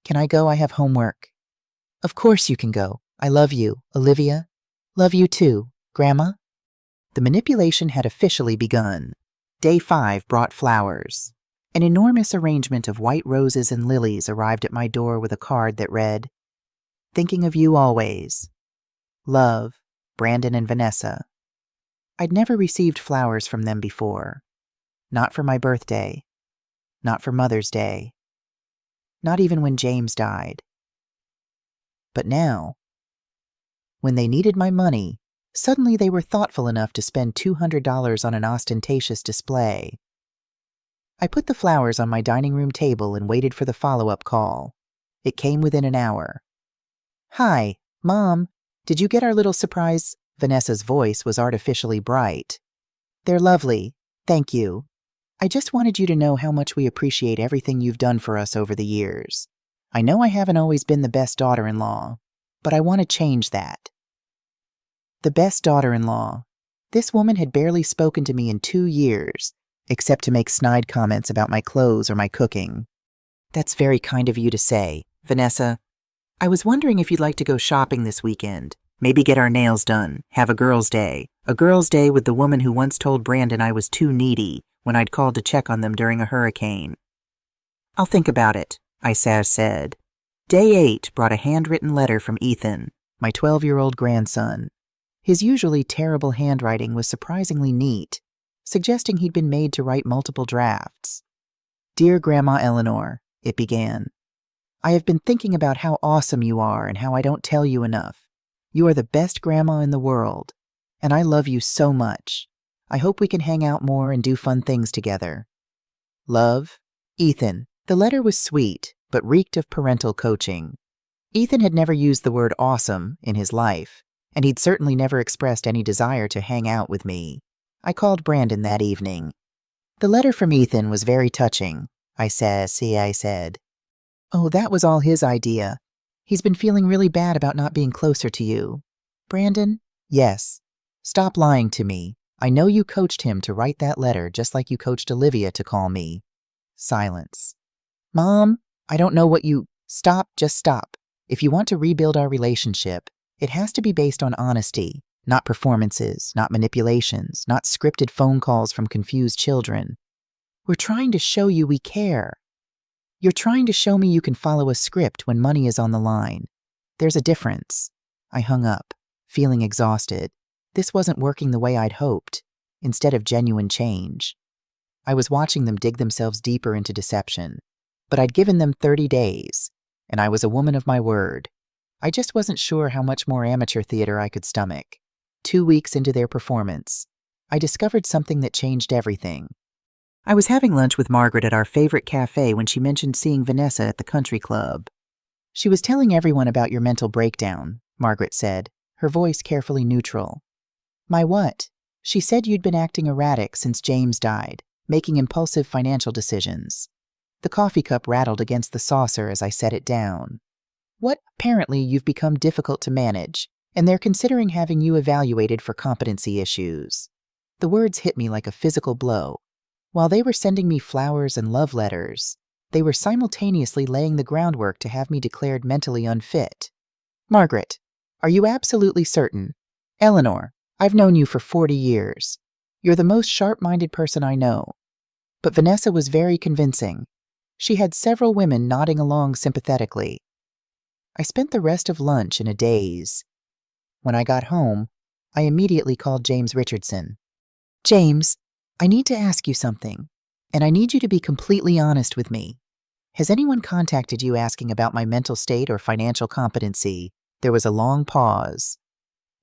Can I go? I have homework. Of course you can go. I love you, Olivia. Love you too, Grandma. The manipulation had officially begun. Day 5 brought flowers. An enormous arrangement of white roses and lilies arrived at my door with a card that read, "Thinking of you always. Love, Brandon and Vanessa." I'd never received flowers from them before. Not for my birthday. Not for Mother's Day. Not even when James died. But now, when they needed my money, suddenly they were thoughtful enough to spend $200 on an ostentatious display. I put the flowers on my dining room table and waited for the follow-up call. It came within an hour. "Hi, Mom. Did you get our little surprise?" Vanessa's voice was artificially bright. "They're lovely. Thank you. I just wanted you to know how much we appreciate everything you've done for us over the years. I know I haven't always been the best daughter-in-law, but I want to change that." The best daughter-in-law. This woman had barely spoken to me in 2 years, except to make snide comments about my clothes or my cooking. "That's very kind of you to say, Vanessa. I was wondering if you'd like to go shopping this weekend. Maybe get our nails done, have a girls' day. A girls' day with the woman who once told Brandon I was too needy when I'd called to check on them during a hurricane." "I'll think about it," I said. Day 8 brought a handwritten letter from Ethan, my 12-year-old grandson. His usually terrible handwriting was surprisingly neat, suggesting he'd been made to write multiple drafts. "Dear Grandma Eleanor," it began. "I have been thinking about how awesome you are and how I don't tell you enough. You are the best grandma in the world, and I love you so much. I hope we can hang out more and do fun things together. Love, Ethan." The letter was sweet, but reeked of parental coaching. Ethan had never used the word awesome in his life, and he'd certainly never expressed any desire to hang out with me. I called Brandon that evening. "The letter from Ethan was very touching," I said. "Oh, that was all his idea. He's been feeling really bad about not being closer to you." "Brandon?" "Yes. Stop lying to me. I know you coached him to write that letter just like you coached Olivia to call me." Silence. "Mom, I don't know what you—" "Stop, just stop. If you want to rebuild our relationship, it has to be based on honesty, not performances, not manipulations, not scripted phone calls from confused children. We're trying to show you we care. You're trying to show me you can follow a script when money is on the line. There's a difference." I hung up, feeling exhausted. This wasn't working the way I'd hoped, instead of genuine change. I was watching them dig themselves deeper into deception, but I'd given them 30 days, and I was a woman of my word. I just wasn't sure how much more amateur theater I could stomach. 2 weeks into their performance, I discovered something that changed everything. I was having lunch with Margaret at our favorite cafe when she mentioned seeing Vanessa at the country club. "She was telling everyone about your mental breakdown," Margaret said, her voice carefully neutral. "My what?" "She said you'd been acting erratic since James died, making impulsive financial decisions." The coffee cup rattled against the saucer as I set it down. "What? Apparently you've become difficult to manage, and they're considering having you evaluated for competency issues." The words hit me like a physical blow. While they were sending me flowers and love letters, they were simultaneously laying the groundwork to have me declared mentally unfit. "Margaret, are you absolutely certain?" "Eleanor, I've known you for 40 years. You're the most sharp-minded person I know." But Vanessa was very convincing. She had several women nodding along sympathetically. I spent the rest of lunch in a daze. When I got home, I immediately called James Richardson. "James, I need to ask you something, and I need you to be completely honest with me. Has anyone contacted you asking about my mental state or financial competency?" There was a long pause.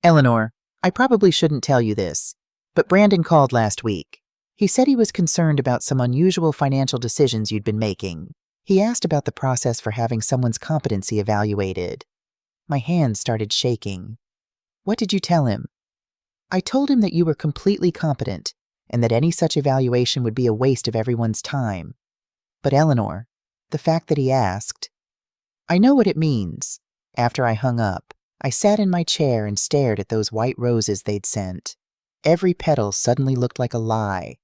"Eleanor, I probably shouldn't tell you this, but Brandon called last week. He said he was concerned about some unusual financial decisions you'd been making. He asked about the process for having someone's competency evaluated. My hands started shaking. What did you tell him? I told him that you were completely competent and that any such evaluation would be a waste of everyone's time. But Eleanor, the fact that he asked, I know what it means. After I hung up, I sat in my chair and stared at those white roses they'd sent. Every petal suddenly looked like a lie.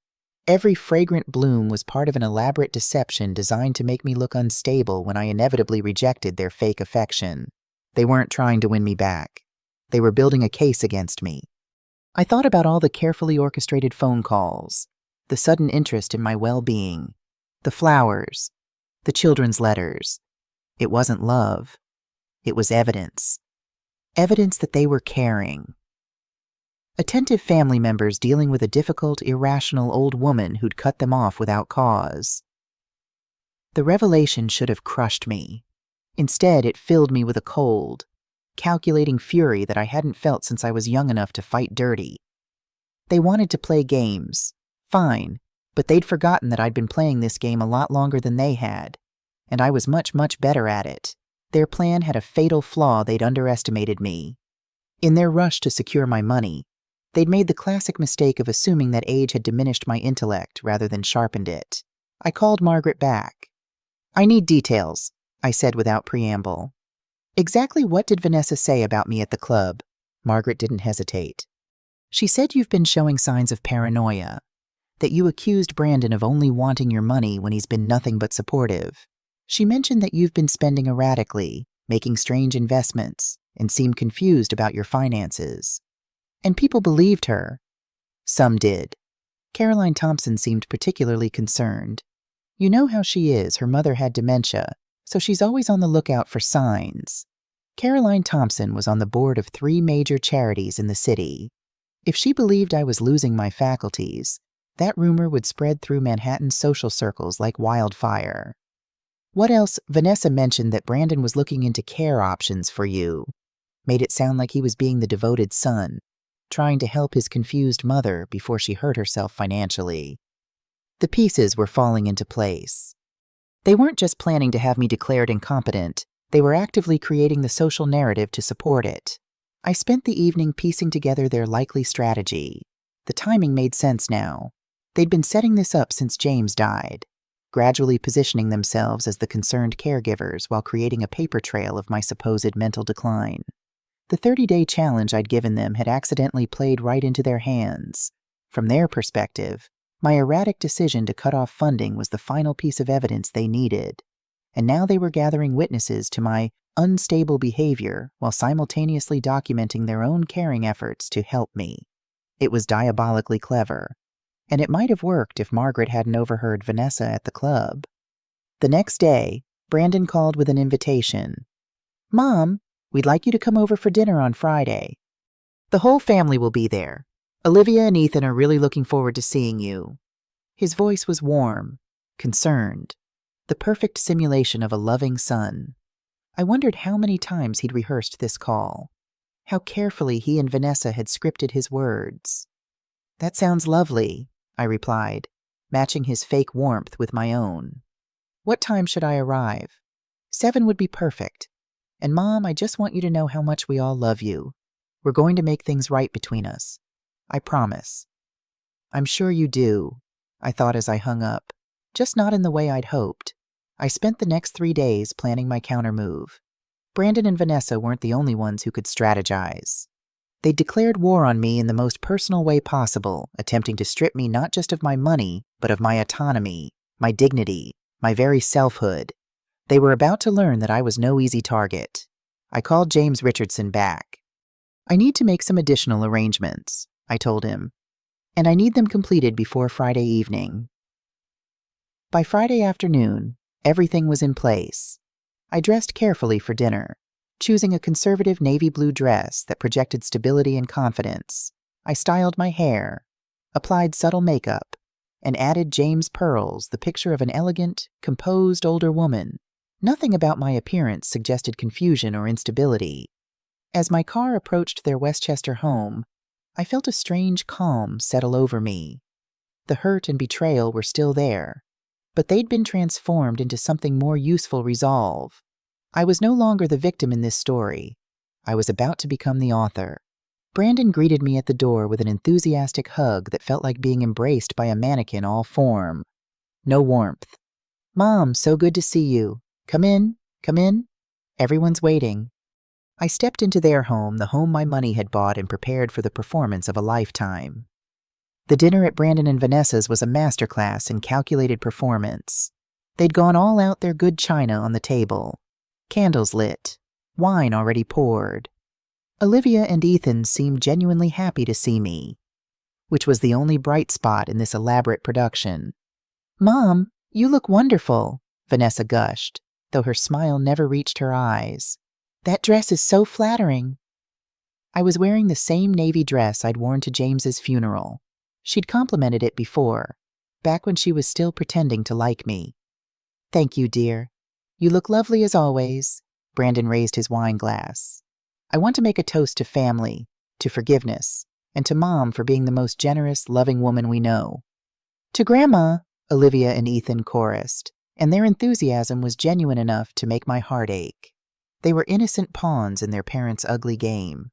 Every fragrant bloom was part of an elaborate deception designed to make me look unstable when I inevitably rejected their fake affection. They weren't trying to win me back. They were building a case against me. I thought about all the carefully orchestrated phone calls, the sudden interest in my well-being, the flowers, the children's letters. It wasn't love. It was evidence. Evidence that they were caring. Attentive family members dealing with a difficult, irrational old woman who'd cut them off without cause. The revelation should have crushed me. Instead, it filled me with a cold, calculating fury that I hadn't felt since I was young enough to fight dirty. They wanted to play games. Fine, but they'd forgotten that I'd been playing this game a lot longer than they had, and I was much, much better at it. Their plan had a fatal flaw. They'd underestimated me. In their rush to secure my money, they'd made the classic mistake of assuming that age had diminished my intellect rather than sharpened it. I called Margaret back. I need details, I said without preamble. Exactly what did Vanessa say about me at the club? Margaret didn't hesitate. She said you've been showing signs of paranoia, that you accused Brandon of only wanting your money when he's been nothing but supportive. She mentioned that you've been spending erratically, making strange investments, and seemed confused about your finances. And people believed her. Some did. Caroline Thompson seemed particularly concerned. You know how she is. Her mother had dementia, so she's always on the lookout for signs. Caroline Thompson was on the board of 3 major charities in the city. If she believed I was losing my faculties, that rumor would spread through Manhattan's social circles like wildfire. What else? Vanessa mentioned that Brandon was looking into care options for you. Made it sound like he was being the devoted son, trying to help his confused mother before she hurt herself financially. The pieces were falling into place. They weren't just planning to have me declared incompetent, they were actively creating the social narrative to support it. I spent the evening piecing together their likely strategy. The timing made sense now. They'd been setting this up since James died, gradually positioning themselves as the concerned caregivers while creating a paper trail of my supposed mental decline. The 30-day challenge I'd given them had accidentally played right into their hands. From their perspective, my erratic decision to cut off funding was the final piece of evidence they needed, and now they were gathering witnesses to my unstable behavior while simultaneously documenting their own caring efforts to help me. It was diabolically clever, and it might have worked if Margaret hadn't overheard Vanessa at the club. The next day, Brandon called with an invitation. Mom, we'd like you to come over for dinner on Friday. The whole family will be there. Olivia and Ethan are really looking forward to seeing you. His voice was warm, concerned, the perfect simulation of a loving son. I wondered how many times he'd rehearsed this call, how carefully he and Vanessa had scripted his words. That sounds lovely, I replied, matching his fake warmth with my own. What time should I arrive? 7 would be perfect. And Mom, I just want you to know how much we all love you. We're going to make things right between us. I promise. I'm sure you do, I thought as I hung up, just not in the way I'd hoped. I spent the next 3 days planning my countermove. Brandon and Vanessa weren't the only ones who could strategize. They'd declared war on me in the most personal way possible, attempting to strip me not just of my money, but of my autonomy, my dignity, my very selfhood. They were about to learn that I was no easy target. I called James Richardson back. I need to make some additional arrangements, I told him, and I need them completed before Friday evening. By Friday afternoon, everything was in place. I dressed carefully for dinner, choosing a conservative navy blue dress that projected stability and confidence. I styled my hair, applied subtle makeup, and added James pearls, the picture of an elegant, composed older woman. Nothing about my appearance suggested confusion or instability. As my car approached their Westchester home, I felt a strange calm settle over me. The hurt and betrayal were still there, but they'd been transformed into something more useful resolve. I was no longer the victim in this story. I was about to become the author. Brandon greeted me at the door with an enthusiastic hug that felt like being embraced by a mannequin all form. No warmth. "Mom, so good to see you. Come in, come in. Everyone's waiting." I stepped into their home, the home my money had bought and prepared for the performance of a lifetime. The dinner at Brandon and Vanessa's was a masterclass in calculated performance. They'd gone all out their good china on the table, candles lit, wine already poured. Olivia and Ethan seemed genuinely happy to see me, which was the only bright spot in this elaborate production. "Mom, you look wonderful," Vanessa gushed, though her smile never reached her eyes. "That dress is so flattering." I was wearing the same navy dress I'd worn to James's funeral. She'd complimented it before, back when she was still pretending to like me. "Thank you, dear. You look lovely as always." Brandon raised his wine glass. "I want to make a toast to family, to forgiveness, and to Mom for being the most generous, loving woman we know." "To Grandma," Olivia and Ethan chorused, and their enthusiasm was genuine enough to make my heart ache. They were innocent pawns in their parents' ugly game.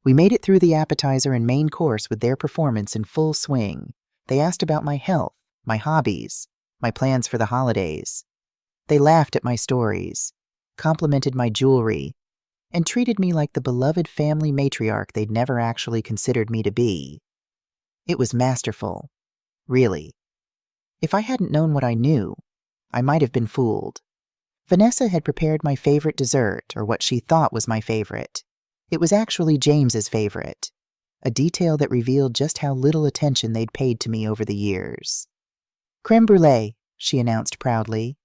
We made it through the appetizer and main course with their performance in full swing. They asked about my health, my hobbies, my plans for the holidays. They laughed at my stories, complimented my jewelry, and treated me like the beloved family matriarch they'd never actually considered me to be. It was masterful, really. If I hadn't known what I knew, I might have been fooled. Vanessa had prepared my favorite dessert, or what she thought was my favorite. It was actually James's favorite, a detail that revealed just how little attention they'd paid to me over the years. "Creme brulee," she announced proudly.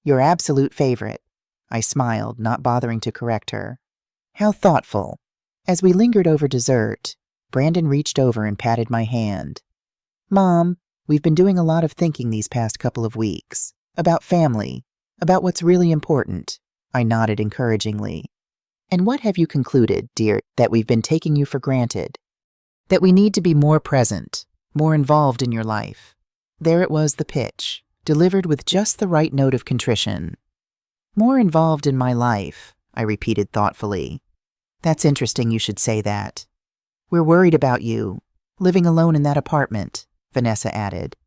"Your absolute favorite." I smiled, not bothering to correct her. How thoughtful. As we lingered over dessert, Brandon reached over and patted my hand. "Mom, we've been doing a lot of thinking these past couple of weeks. About family, about what's really important." I nodded encouragingly. "And what have you concluded, dear, that we've been taking you for granted? That we need to be more present, more involved in your life." There it was, the pitch, delivered with just the right note of contrition. "More involved in my life," I repeated thoughtfully. "That's interesting you should say that. We're worried about you, living alone in that apartment," Vanessa added.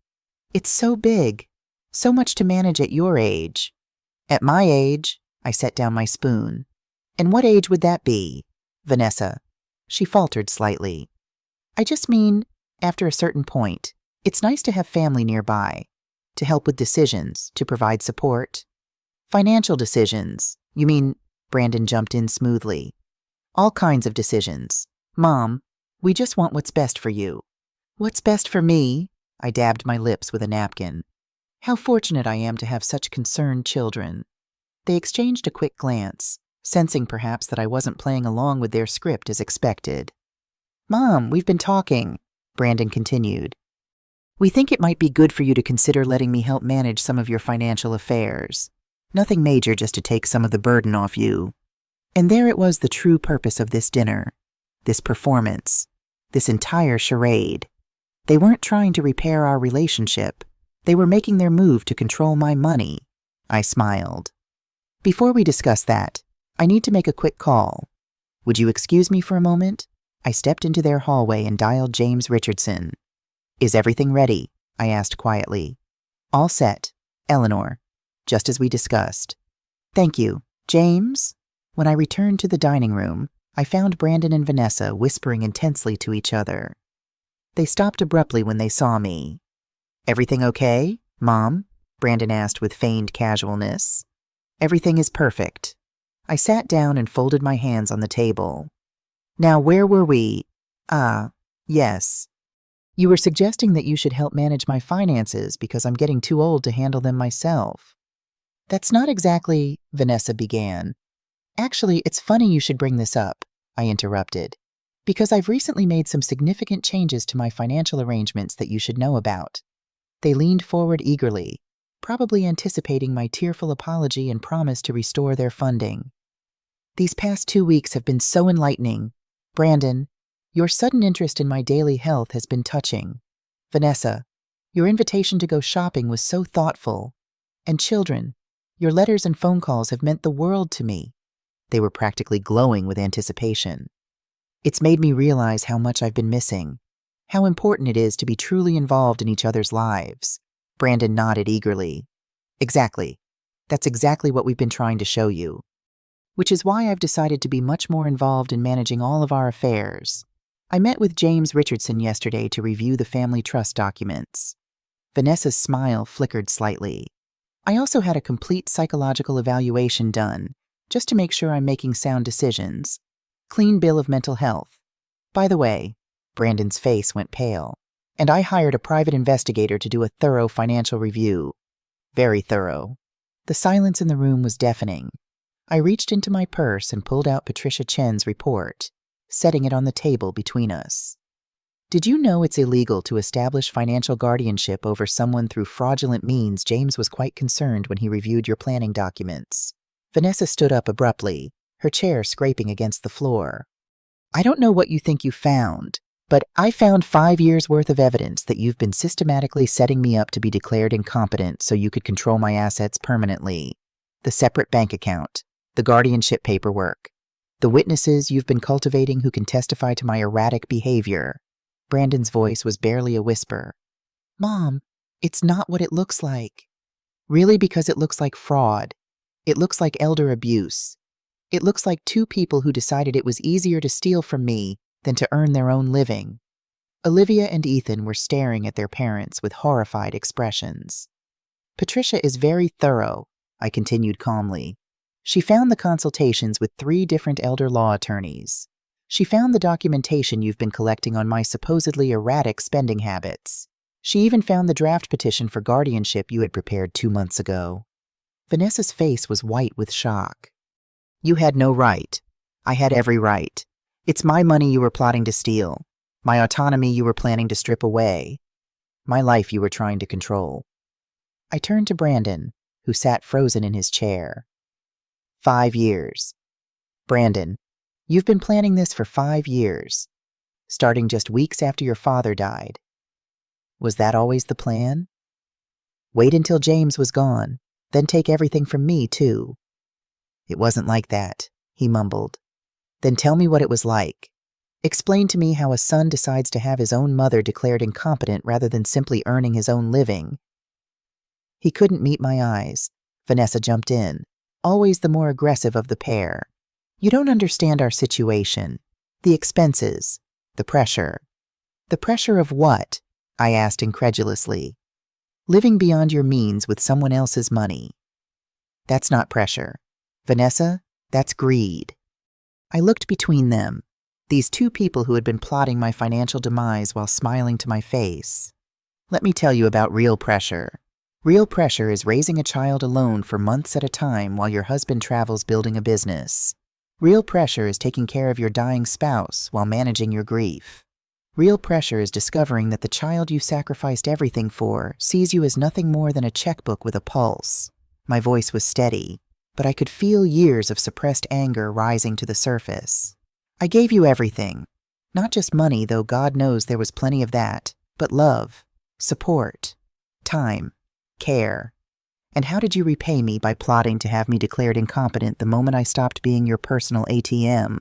"It's so big, so much to manage at your age." "At my age," I set down my spoon. "And what age would that be, Vanessa?" She faltered slightly. "I just mean, after a certain point, it's nice to have family nearby, to help with decisions, to provide support." "Financial decisions, you mean?" Brandon jumped in smoothly. "All kinds of decisions. Mom, we just want what's best for you." "What's best for me?" I dabbed my lips with a napkin. How fortunate I am to have such concerned children. They exchanged a quick glance, sensing perhaps that I wasn't playing along with their script as expected. "Mom, we've been talking," Brandon continued. "We think it might be good for you to consider letting me help manage some of your financial affairs. Nothing major, just to take some of the burden off you." And there it was, the true purpose of this dinner, this performance, this entire charade. They weren't trying to repair our relationship. They were making their move to control my money. I smiled. "Before we discuss that, I need to make a quick call. Would you excuse me for a moment?" I stepped into their hallway and dialed James Richardson. "Is everything ready?" I asked quietly. "All set. Eleanor." Just as we discussed. "Thank you. James?" When I returned to the dining room, I found Brandon and Vanessa whispering intensely to each other. They stopped abruptly when they saw me. "Everything okay, Mom?" Brandon asked with feigned casualness. "Everything is perfect." I sat down and folded my hands on the table. "Now, where were we? Yes. You were suggesting that you should help manage my finances because I'm getting too old to handle them myself." "That's not exactly," Vanessa began. "Actually, it's funny you should bring this up," I interrupted, "because I've recently made some significant changes to my financial arrangements that you should know about." They leaned forward eagerly, probably anticipating my tearful apology and promise to restore their funding. "These past 2 weeks have been so enlightening. Brandon, Your sudden interest in my daily health has been touching. Vanessa, your invitation to go shopping was so thoughtful. And children, your letters and phone calls have meant the world to me. They were practically glowing with anticipation. It's made me realize how much I've been missing, how important it is to be truly involved in each other's lives. Brandon nodded eagerly. Exactly. That's exactly what we've been trying to show you. Which is why I've decided to be much more involved in managing all of our affairs. I met with James Richardson yesterday to review the family trust documents. Vanessa's smile flickered slightly. I also had a complete psychological evaluation done, just to make sure I'm making sound decisions. Clean bill of mental health. By the way, Brandon's face went pale, and I hired a private investigator to do a thorough financial review. Very thorough. The silence in the room was deafening. I reached into my purse and pulled out Patricia Chen's report, setting it on the table between us. Did you know it's illegal to establish financial guardianship over someone through fraudulent means? James was quite concerned when he reviewed your planning documents. Vanessa stood up abruptly, her chair scraping against the floor. I don't know what you think you found, but I found 5 years' worth of evidence that you've been systematically setting me up to be declared incompetent so you could control my assets permanently. The separate bank account, the guardianship paperwork, the witnesses you've been cultivating who can testify to my erratic behavior. Brandon's voice was barely a whisper. Mom, it's not what it looks like. Really, because it looks like fraud. It looks like elder abuse. It looks like two people who decided it was easier to steal from me than to earn their own living. Olivia and Ethan were staring at their parents with horrified expressions. Patricia is very thorough, I continued calmly. She found the consultations with 3 different elder law attorneys. She found the documentation you've been collecting on my supposedly erratic spending habits. She even found the draft petition for guardianship you had prepared 2 months ago. Vanessa's face was white with shock. You had no right. I had every right. It's my money you were plotting to steal, my autonomy you were planning to strip away, my life you were trying to control. I turned to Brandon, who sat frozen in his chair. 5 years. Brandon, you've been planning this for 5 years, starting just weeks after your father died. Was that always the plan? Wait until James was gone, then take everything from me, too. It wasn't like that, he mumbled. Then tell me what it was like. Explain to me how a son decides to have his own mother declared incompetent rather than simply earning his own living. He couldn't meet my eyes. Vanessa jumped in, always the more aggressive of the pair. You don't understand our situation. The expenses. The pressure. The pressure of what? I asked incredulously. Living beyond your means with someone else's money. That's not pressure. Vanessa, that's greed. I looked between them, these 2 people who had been plotting my financial demise while smiling to my face. Let me tell you about real pressure. Real pressure is raising a child alone for months at a time while your husband travels building a business. Real pressure is taking care of your dying spouse while managing your grief. Real pressure is discovering that the child you sacrificed everything for sees you as nothing more than a checkbook with a pulse. My voice was steady, but I could feel years of suppressed anger rising to the surface. I gave you everything. Not just money, though God knows there was plenty of that, but love, support, time, care. And how did you repay me by plotting to have me declared incompetent the moment I stopped being your personal ATM?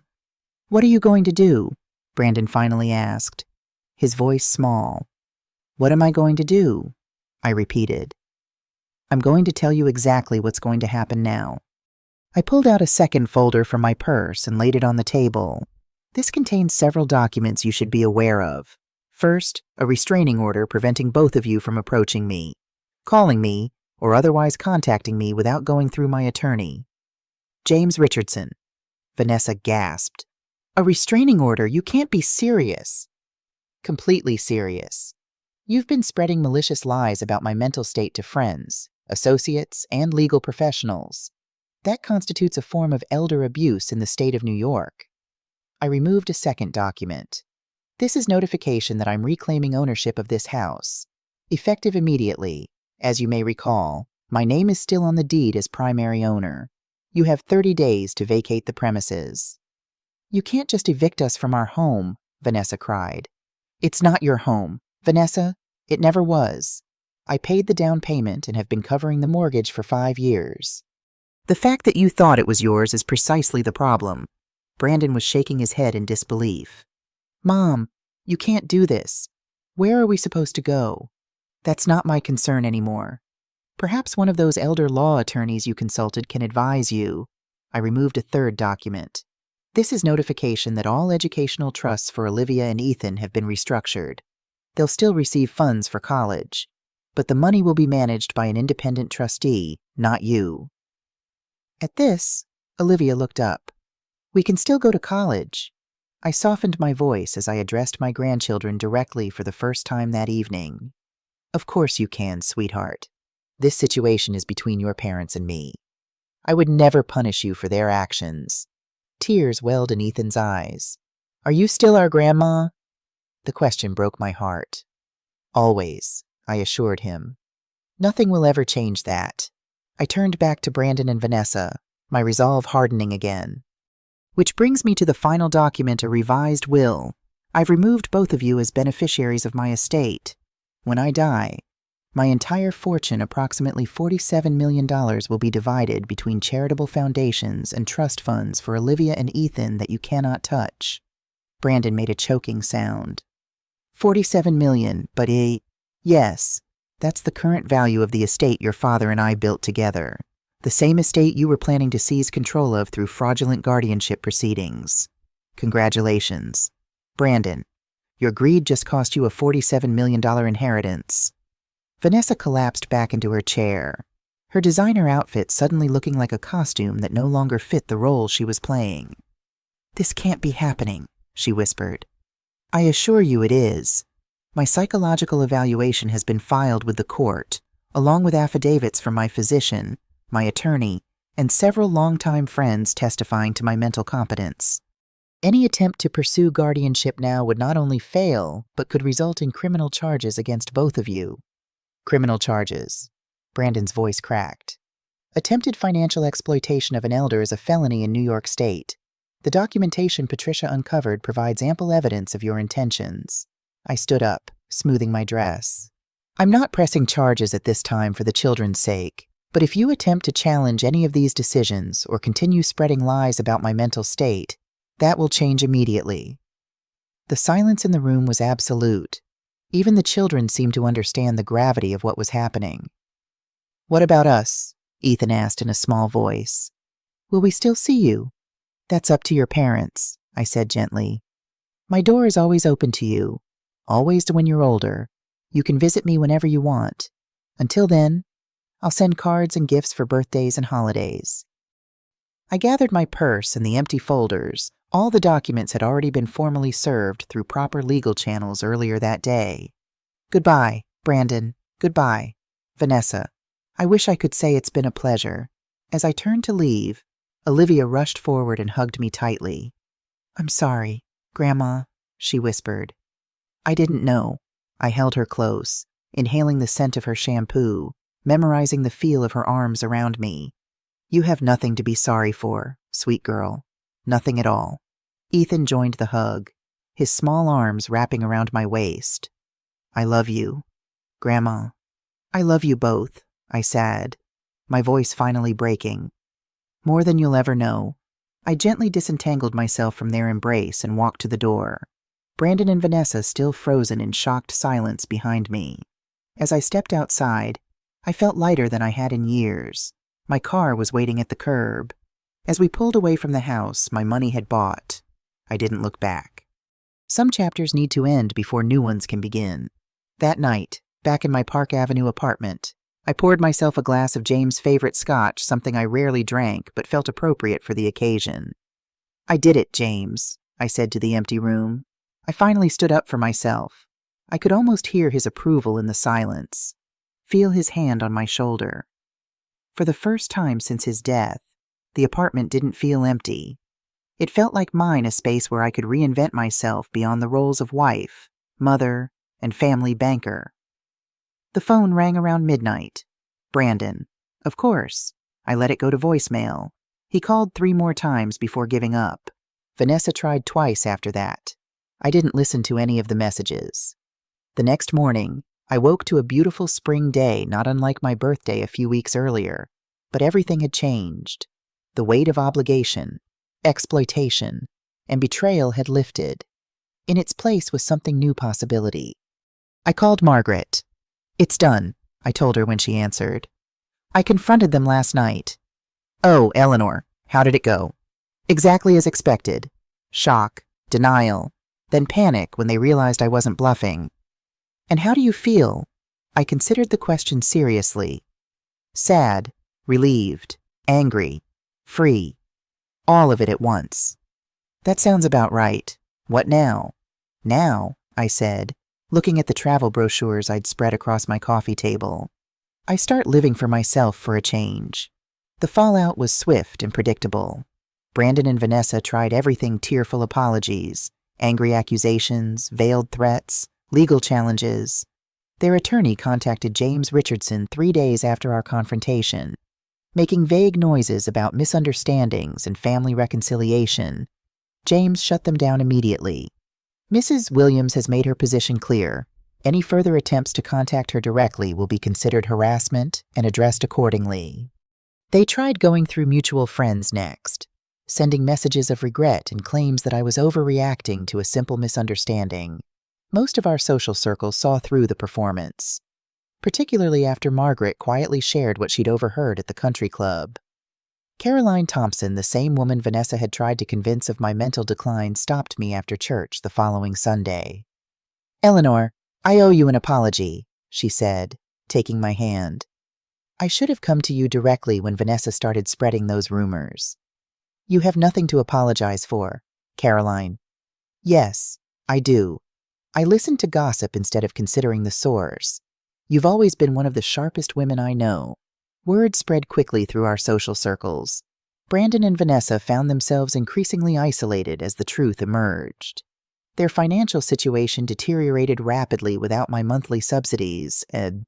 What are you going to do? Brandon finally asked, his voice small. What am I going to do? I repeated. I'm going to tell you exactly what's going to happen now. I pulled out a second folder from my purse and laid it on the table. This contains several documents you should be aware of. First, a restraining order preventing both of you from approaching me, calling me, or otherwise contacting me without going through my attorney. James Richardson. Vanessa gasped. A restraining order? You can't be serious. Completely serious. You've been spreading malicious lies about my mental state to friends, associates, and legal professionals. That constitutes a form of elder abuse in the state of New York. I removed a second document. This is notification that I'm reclaiming ownership of this house. Effective immediately. As you may recall, my name is still on the deed as primary owner. You have 30 days to vacate the premises. You can't just evict us from our home, Vanessa cried. It's not your home, Vanessa. It never was. I paid the down payment and have been covering the mortgage for 5 years. The fact that you thought it was yours is precisely the problem. Brandon was shaking his head in disbelief. Mom, you can't do this. Where are we supposed to go? That's not my concern anymore. Perhaps one of those elder law attorneys you consulted can advise you. I removed a third document. This is notification that all educational trusts for Olivia and Ethan have been restructured. They'll still receive funds for college, but the money will be managed by an independent trustee, not you. At this, Olivia looked up. We can still go to college. I softened my voice as I addressed my grandchildren directly for the first time that evening. Of course you can, sweetheart. This situation is between your parents and me. I would never punish you for their actions. Tears welled in Ethan's eyes. Are you still our grandma? The question broke my heart. Always, I assured him. Nothing will ever change that. I turned back to Brandon and Vanessa, my resolve hardening again. Which brings me to the final document, a revised will. I've removed both of you as beneficiaries of my estate. When I die, my entire fortune, approximately $47 million, will be divided between charitable foundations and trust funds for Olivia and Ethan that you cannot touch. Brandon made a choking sound. 47 million, but yes, that's the current value of the estate your father and I built together. The same estate you were planning to seize control of through fraudulent guardianship proceedings. Congratulations. Brandon, your greed just cost you a $47 million inheritance. Vanessa collapsed back into her chair, her designer outfit suddenly looking like a costume that no longer fit the role she was playing. This can't be happening, she whispered. I assure you it is. My psychological evaluation has been filed with the court, along with affidavits from my physician, my attorney, and several longtime friends testifying to my mental competence. Any attempt to pursue guardianship now would not only fail, but could result in criminal charges against both of you. Criminal charges. Brandon's voice cracked. Attempted financial exploitation of an elder is a felony in New York State. The documentation Patricia uncovered provides ample evidence of your intentions. I stood up, smoothing my dress. I'm not pressing charges at this time for the children's sake, but if you attempt to challenge any of these decisions or continue spreading lies about my mental state, that will change immediately. The silence in the room was absolute. Even the children seemed to understand the gravity of what was happening. What about us? Ethan asked in a small voice. Will we still see you? That's up to your parents, I said gently. My door is always open to you. Always when you're older. You can visit me whenever you want. Until then, I'll send cards and gifts for birthdays and holidays. I gathered my purse and the empty folders. All the documents had already been formally served through proper legal channels earlier that day. Goodbye, Brandon. Goodbye, Vanessa. I wish I could say it's been a pleasure. As I turned to leave, Olivia rushed forward and hugged me tightly. I'm sorry, Grandma, she whispered. I didn't know. I held her close, inhaling the scent of her shampoo, memorizing the feel of her arms around me. You have nothing to be sorry for, sweet girl. Nothing at all. Ethan joined the hug, his small arms wrapping around my waist. I love you, Grandma. I love you both, I said, my voice finally breaking. More than you'll ever know. I gently disentangled myself from their embrace and walked to the door. Brandon and Vanessa still frozen in shocked silence behind me. As I stepped outside, I felt lighter than I had in years. My car was waiting at the curb. As we pulled away from the house my money had bought, I didn't look back. Some chapters need to end before new ones can begin. That night, back in my Park Avenue apartment, I poured myself a glass of James' favorite scotch, something I rarely drank but felt appropriate for the occasion. I did it, James, I said to the empty room. I finally stood up for myself. I could almost hear his approval in the silence, feel his hand on my shoulder. For the first time since his death, the apartment didn't feel empty. It felt like mine, a space where I could reinvent myself beyond the roles of wife, mother, and family banker. The phone rang around midnight. Brandon. Of course. I let it go to voicemail. He called 3 more times before giving up. Vanessa tried twice after that. I didn't listen to any of the messages. The next morning, I woke to a beautiful spring day not unlike my birthday a few weeks earlier, but everything had changed. The weight of obligation, exploitation, and betrayal had lifted. In its place was something new possibility. I called Margaret. "It's done," I told her when she answered. "I confronted them last night." "Oh, Eleanor, how did it go?" "Exactly as expected. Shock, denial, then panic when they realized I wasn't bluffing." "And how do you feel?" I considered the question seriously. "Sad, relieved, angry, free. All of it at once." "That sounds about right. What now?" "Now," I said, looking at the travel brochures I'd spread across my coffee table, "I start living for myself for a change." The fallout was swift and predictable. Brandon and Vanessa tried everything: tearful apologies, angry accusations, veiled threats, legal challenges. Their attorney contacted James Richardson 3 days after our confrontation, making vague noises about misunderstandings and family reconciliation. James shut them down immediately. "Mrs. Williams has made her position clear. Any further attempts to contact her directly will be considered harassment and addressed accordingly." They tried going through mutual friends next, sending messages of regret and claims that I was overreacting to a simple misunderstanding. Most of our social circles saw through the performance, particularly after Margaret quietly shared what she'd overheard at the country club. Caroline Thompson, the same woman Vanessa had tried to convince of my mental decline, stopped me after church the following Sunday. "Eleanor, I owe you an apology," she said, taking my hand. "I should have come to you directly when Vanessa started spreading those rumors." "You have nothing to apologize for, Caroline." "Yes, I do. I listened to gossip instead of considering the source. You've always been one of the sharpest women I know." Word spread quickly through our social circles. Brandon and Vanessa found themselves increasingly isolated as the truth emerged. Their financial situation deteriorated rapidly without my monthly subsidies, and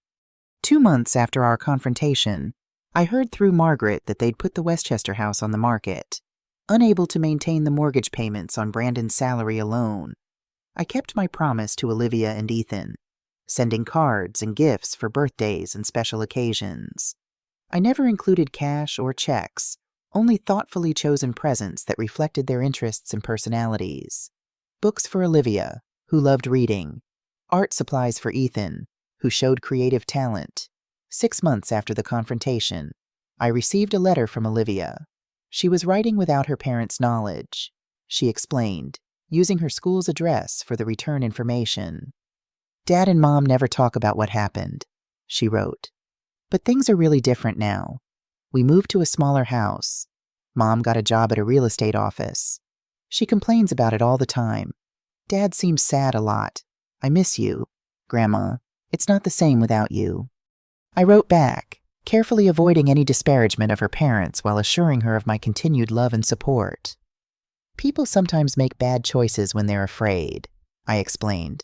2 months after our confrontation, I heard through Margaret that they'd put the Westchester house on the market, unable to maintain the mortgage payments on Brandon's salary alone. I kept my promise to Olivia and Ethan, sending cards and gifts for birthdays and special occasions. I never included cash or checks, only thoughtfully chosen presents that reflected their interests and personalities. Books for Olivia, who loved reading. Art supplies for Ethan, who showed creative talent. 6 months after the confrontation, I received a letter from Olivia. She was writing without her parents' knowledge. She explained, using her school's address for the return information. "Dad and Mom never talk about what happened," she wrote. "But things are really different now. We moved to a smaller house. Mom got a job at a real estate office. She complains about it all the time. Dad seems sad a lot. I miss you, Grandma. It's not the same without you." I wrote back, carefully avoiding any disparagement of her parents while assuring her of my continued love and support. "People sometimes make bad choices when they're afraid," I explained.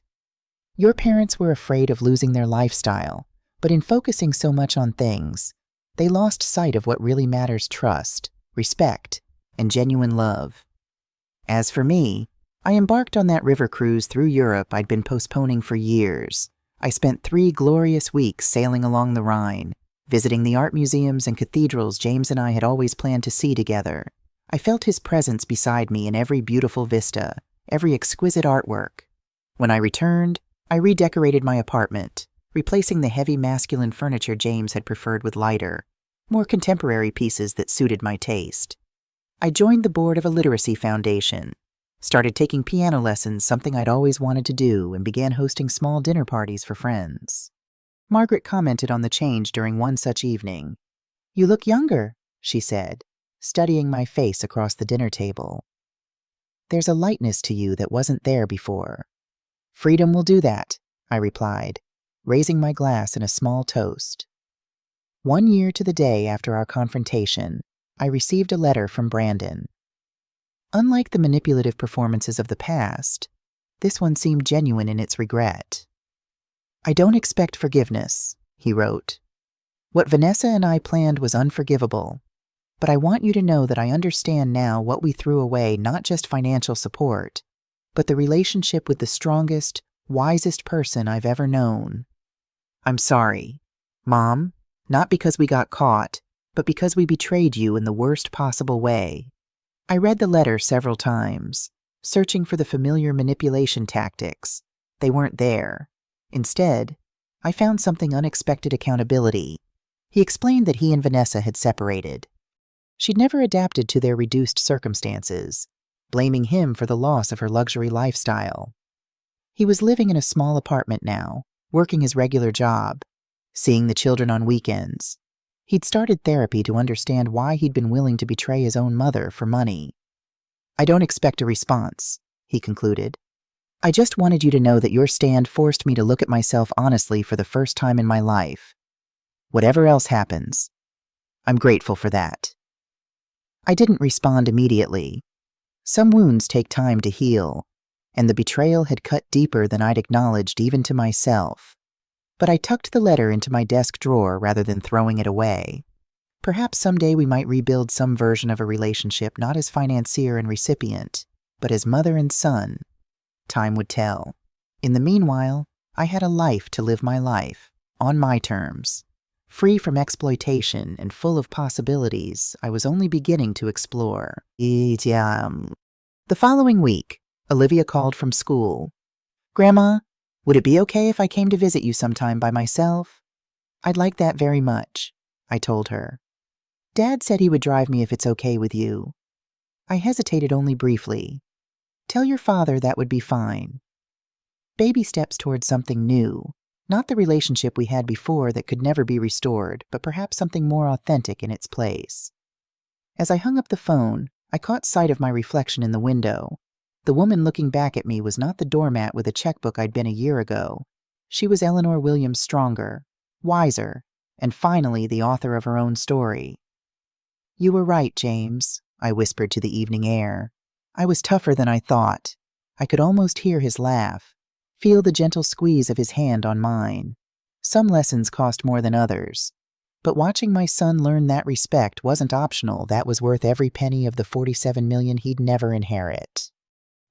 "Your parents were afraid of losing their lifestyle, but in focusing so much on things, they lost sight of what really matters: trust, respect, and genuine love." As for me, I embarked on that river cruise through Europe I'd been postponing for years. I spent 3 glorious weeks sailing along the Rhine, visiting the art museums and cathedrals James and I had always planned to see together. I felt his presence beside me in every beautiful vista, every exquisite artwork. When I returned, I redecorated my apartment, replacing the heavy masculine furniture James had preferred with lighter, more contemporary pieces that suited my taste. I joined the board of a literacy foundation, started taking piano lessons, something I'd always wanted to do, and began hosting small dinner parties for friends. Margaret commented on the change during one such evening. "You look younger," she said, studying my face across the dinner table. "There's a lightness to you that wasn't there before." "Freedom will do that," I replied, raising my glass in a small toast. 1 year to the day after our confrontation, I received a letter from Brandon. Unlike the manipulative performances of the past, this one seemed genuine in its regret. "I don't expect forgiveness," he wrote. "What Vanessa and I planned was unforgivable, but I want you to know that I understand now what we threw away: not just financial support, but the relationship with the strongest, wisest person I've ever known. I'm sorry, Mom, not because we got caught, but because we betrayed you in the worst possible way. I read the letter several times, searching for the familiar manipulation tactics. They weren't there. Instead, I found something unexpected: accountability. He explained that he and Vanessa had separated. She'd never adapted to their reduced circumstances, blaming him for the loss of her luxury lifestyle. He was living in a small apartment now, working his regular job, seeing the children on weekends. He'd started therapy to understand why he'd been willing to betray his own mother for money. I don't expect a response, he concluded. I just wanted you to know that your stand forced me to look at myself honestly for the first time in my life. Whatever else happens, I'm grateful for that. I didn't respond immediately. Some wounds take time to heal, and the betrayal had cut deeper than I'd acknowledged even to myself. But I tucked the letter into my desk drawer rather than throwing it away. Perhaps someday we might rebuild some version of a relationship, not as financier and recipient, but as mother and son. Time would tell. In the meanwhile, I had a life to live my life, on my terms. Free from exploitation and full of possibilities I was only beginning to explore. The following week, Olivia called from school. Grandma, would it be okay if I came to visit you sometime by myself? I'd like that very much, I told her. Dad said he would drive me if it's okay with you. I hesitated only briefly. Tell your father that would be fine. Baby steps towards something new, not the relationship we had before that could never be restored, but perhaps something more authentic in its place. As I hung up the phone, I caught sight of my reflection in the window. The woman looking back at me was not the doormat with a checkbook I'd been a year ago. She was Eleanor Williams stronger, wiser, and finally the author of her own story. You were right, James, I whispered to the evening air. I was tougher than I thought. I could almost hear his laugh, feel the gentle squeeze of his hand on mine. Some lessons cost more than others, but watching my son learn that respect wasn't optional. That was worth every penny of the $47 million he'd never inherit.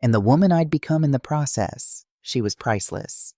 And the woman I'd become in the process, she was priceless.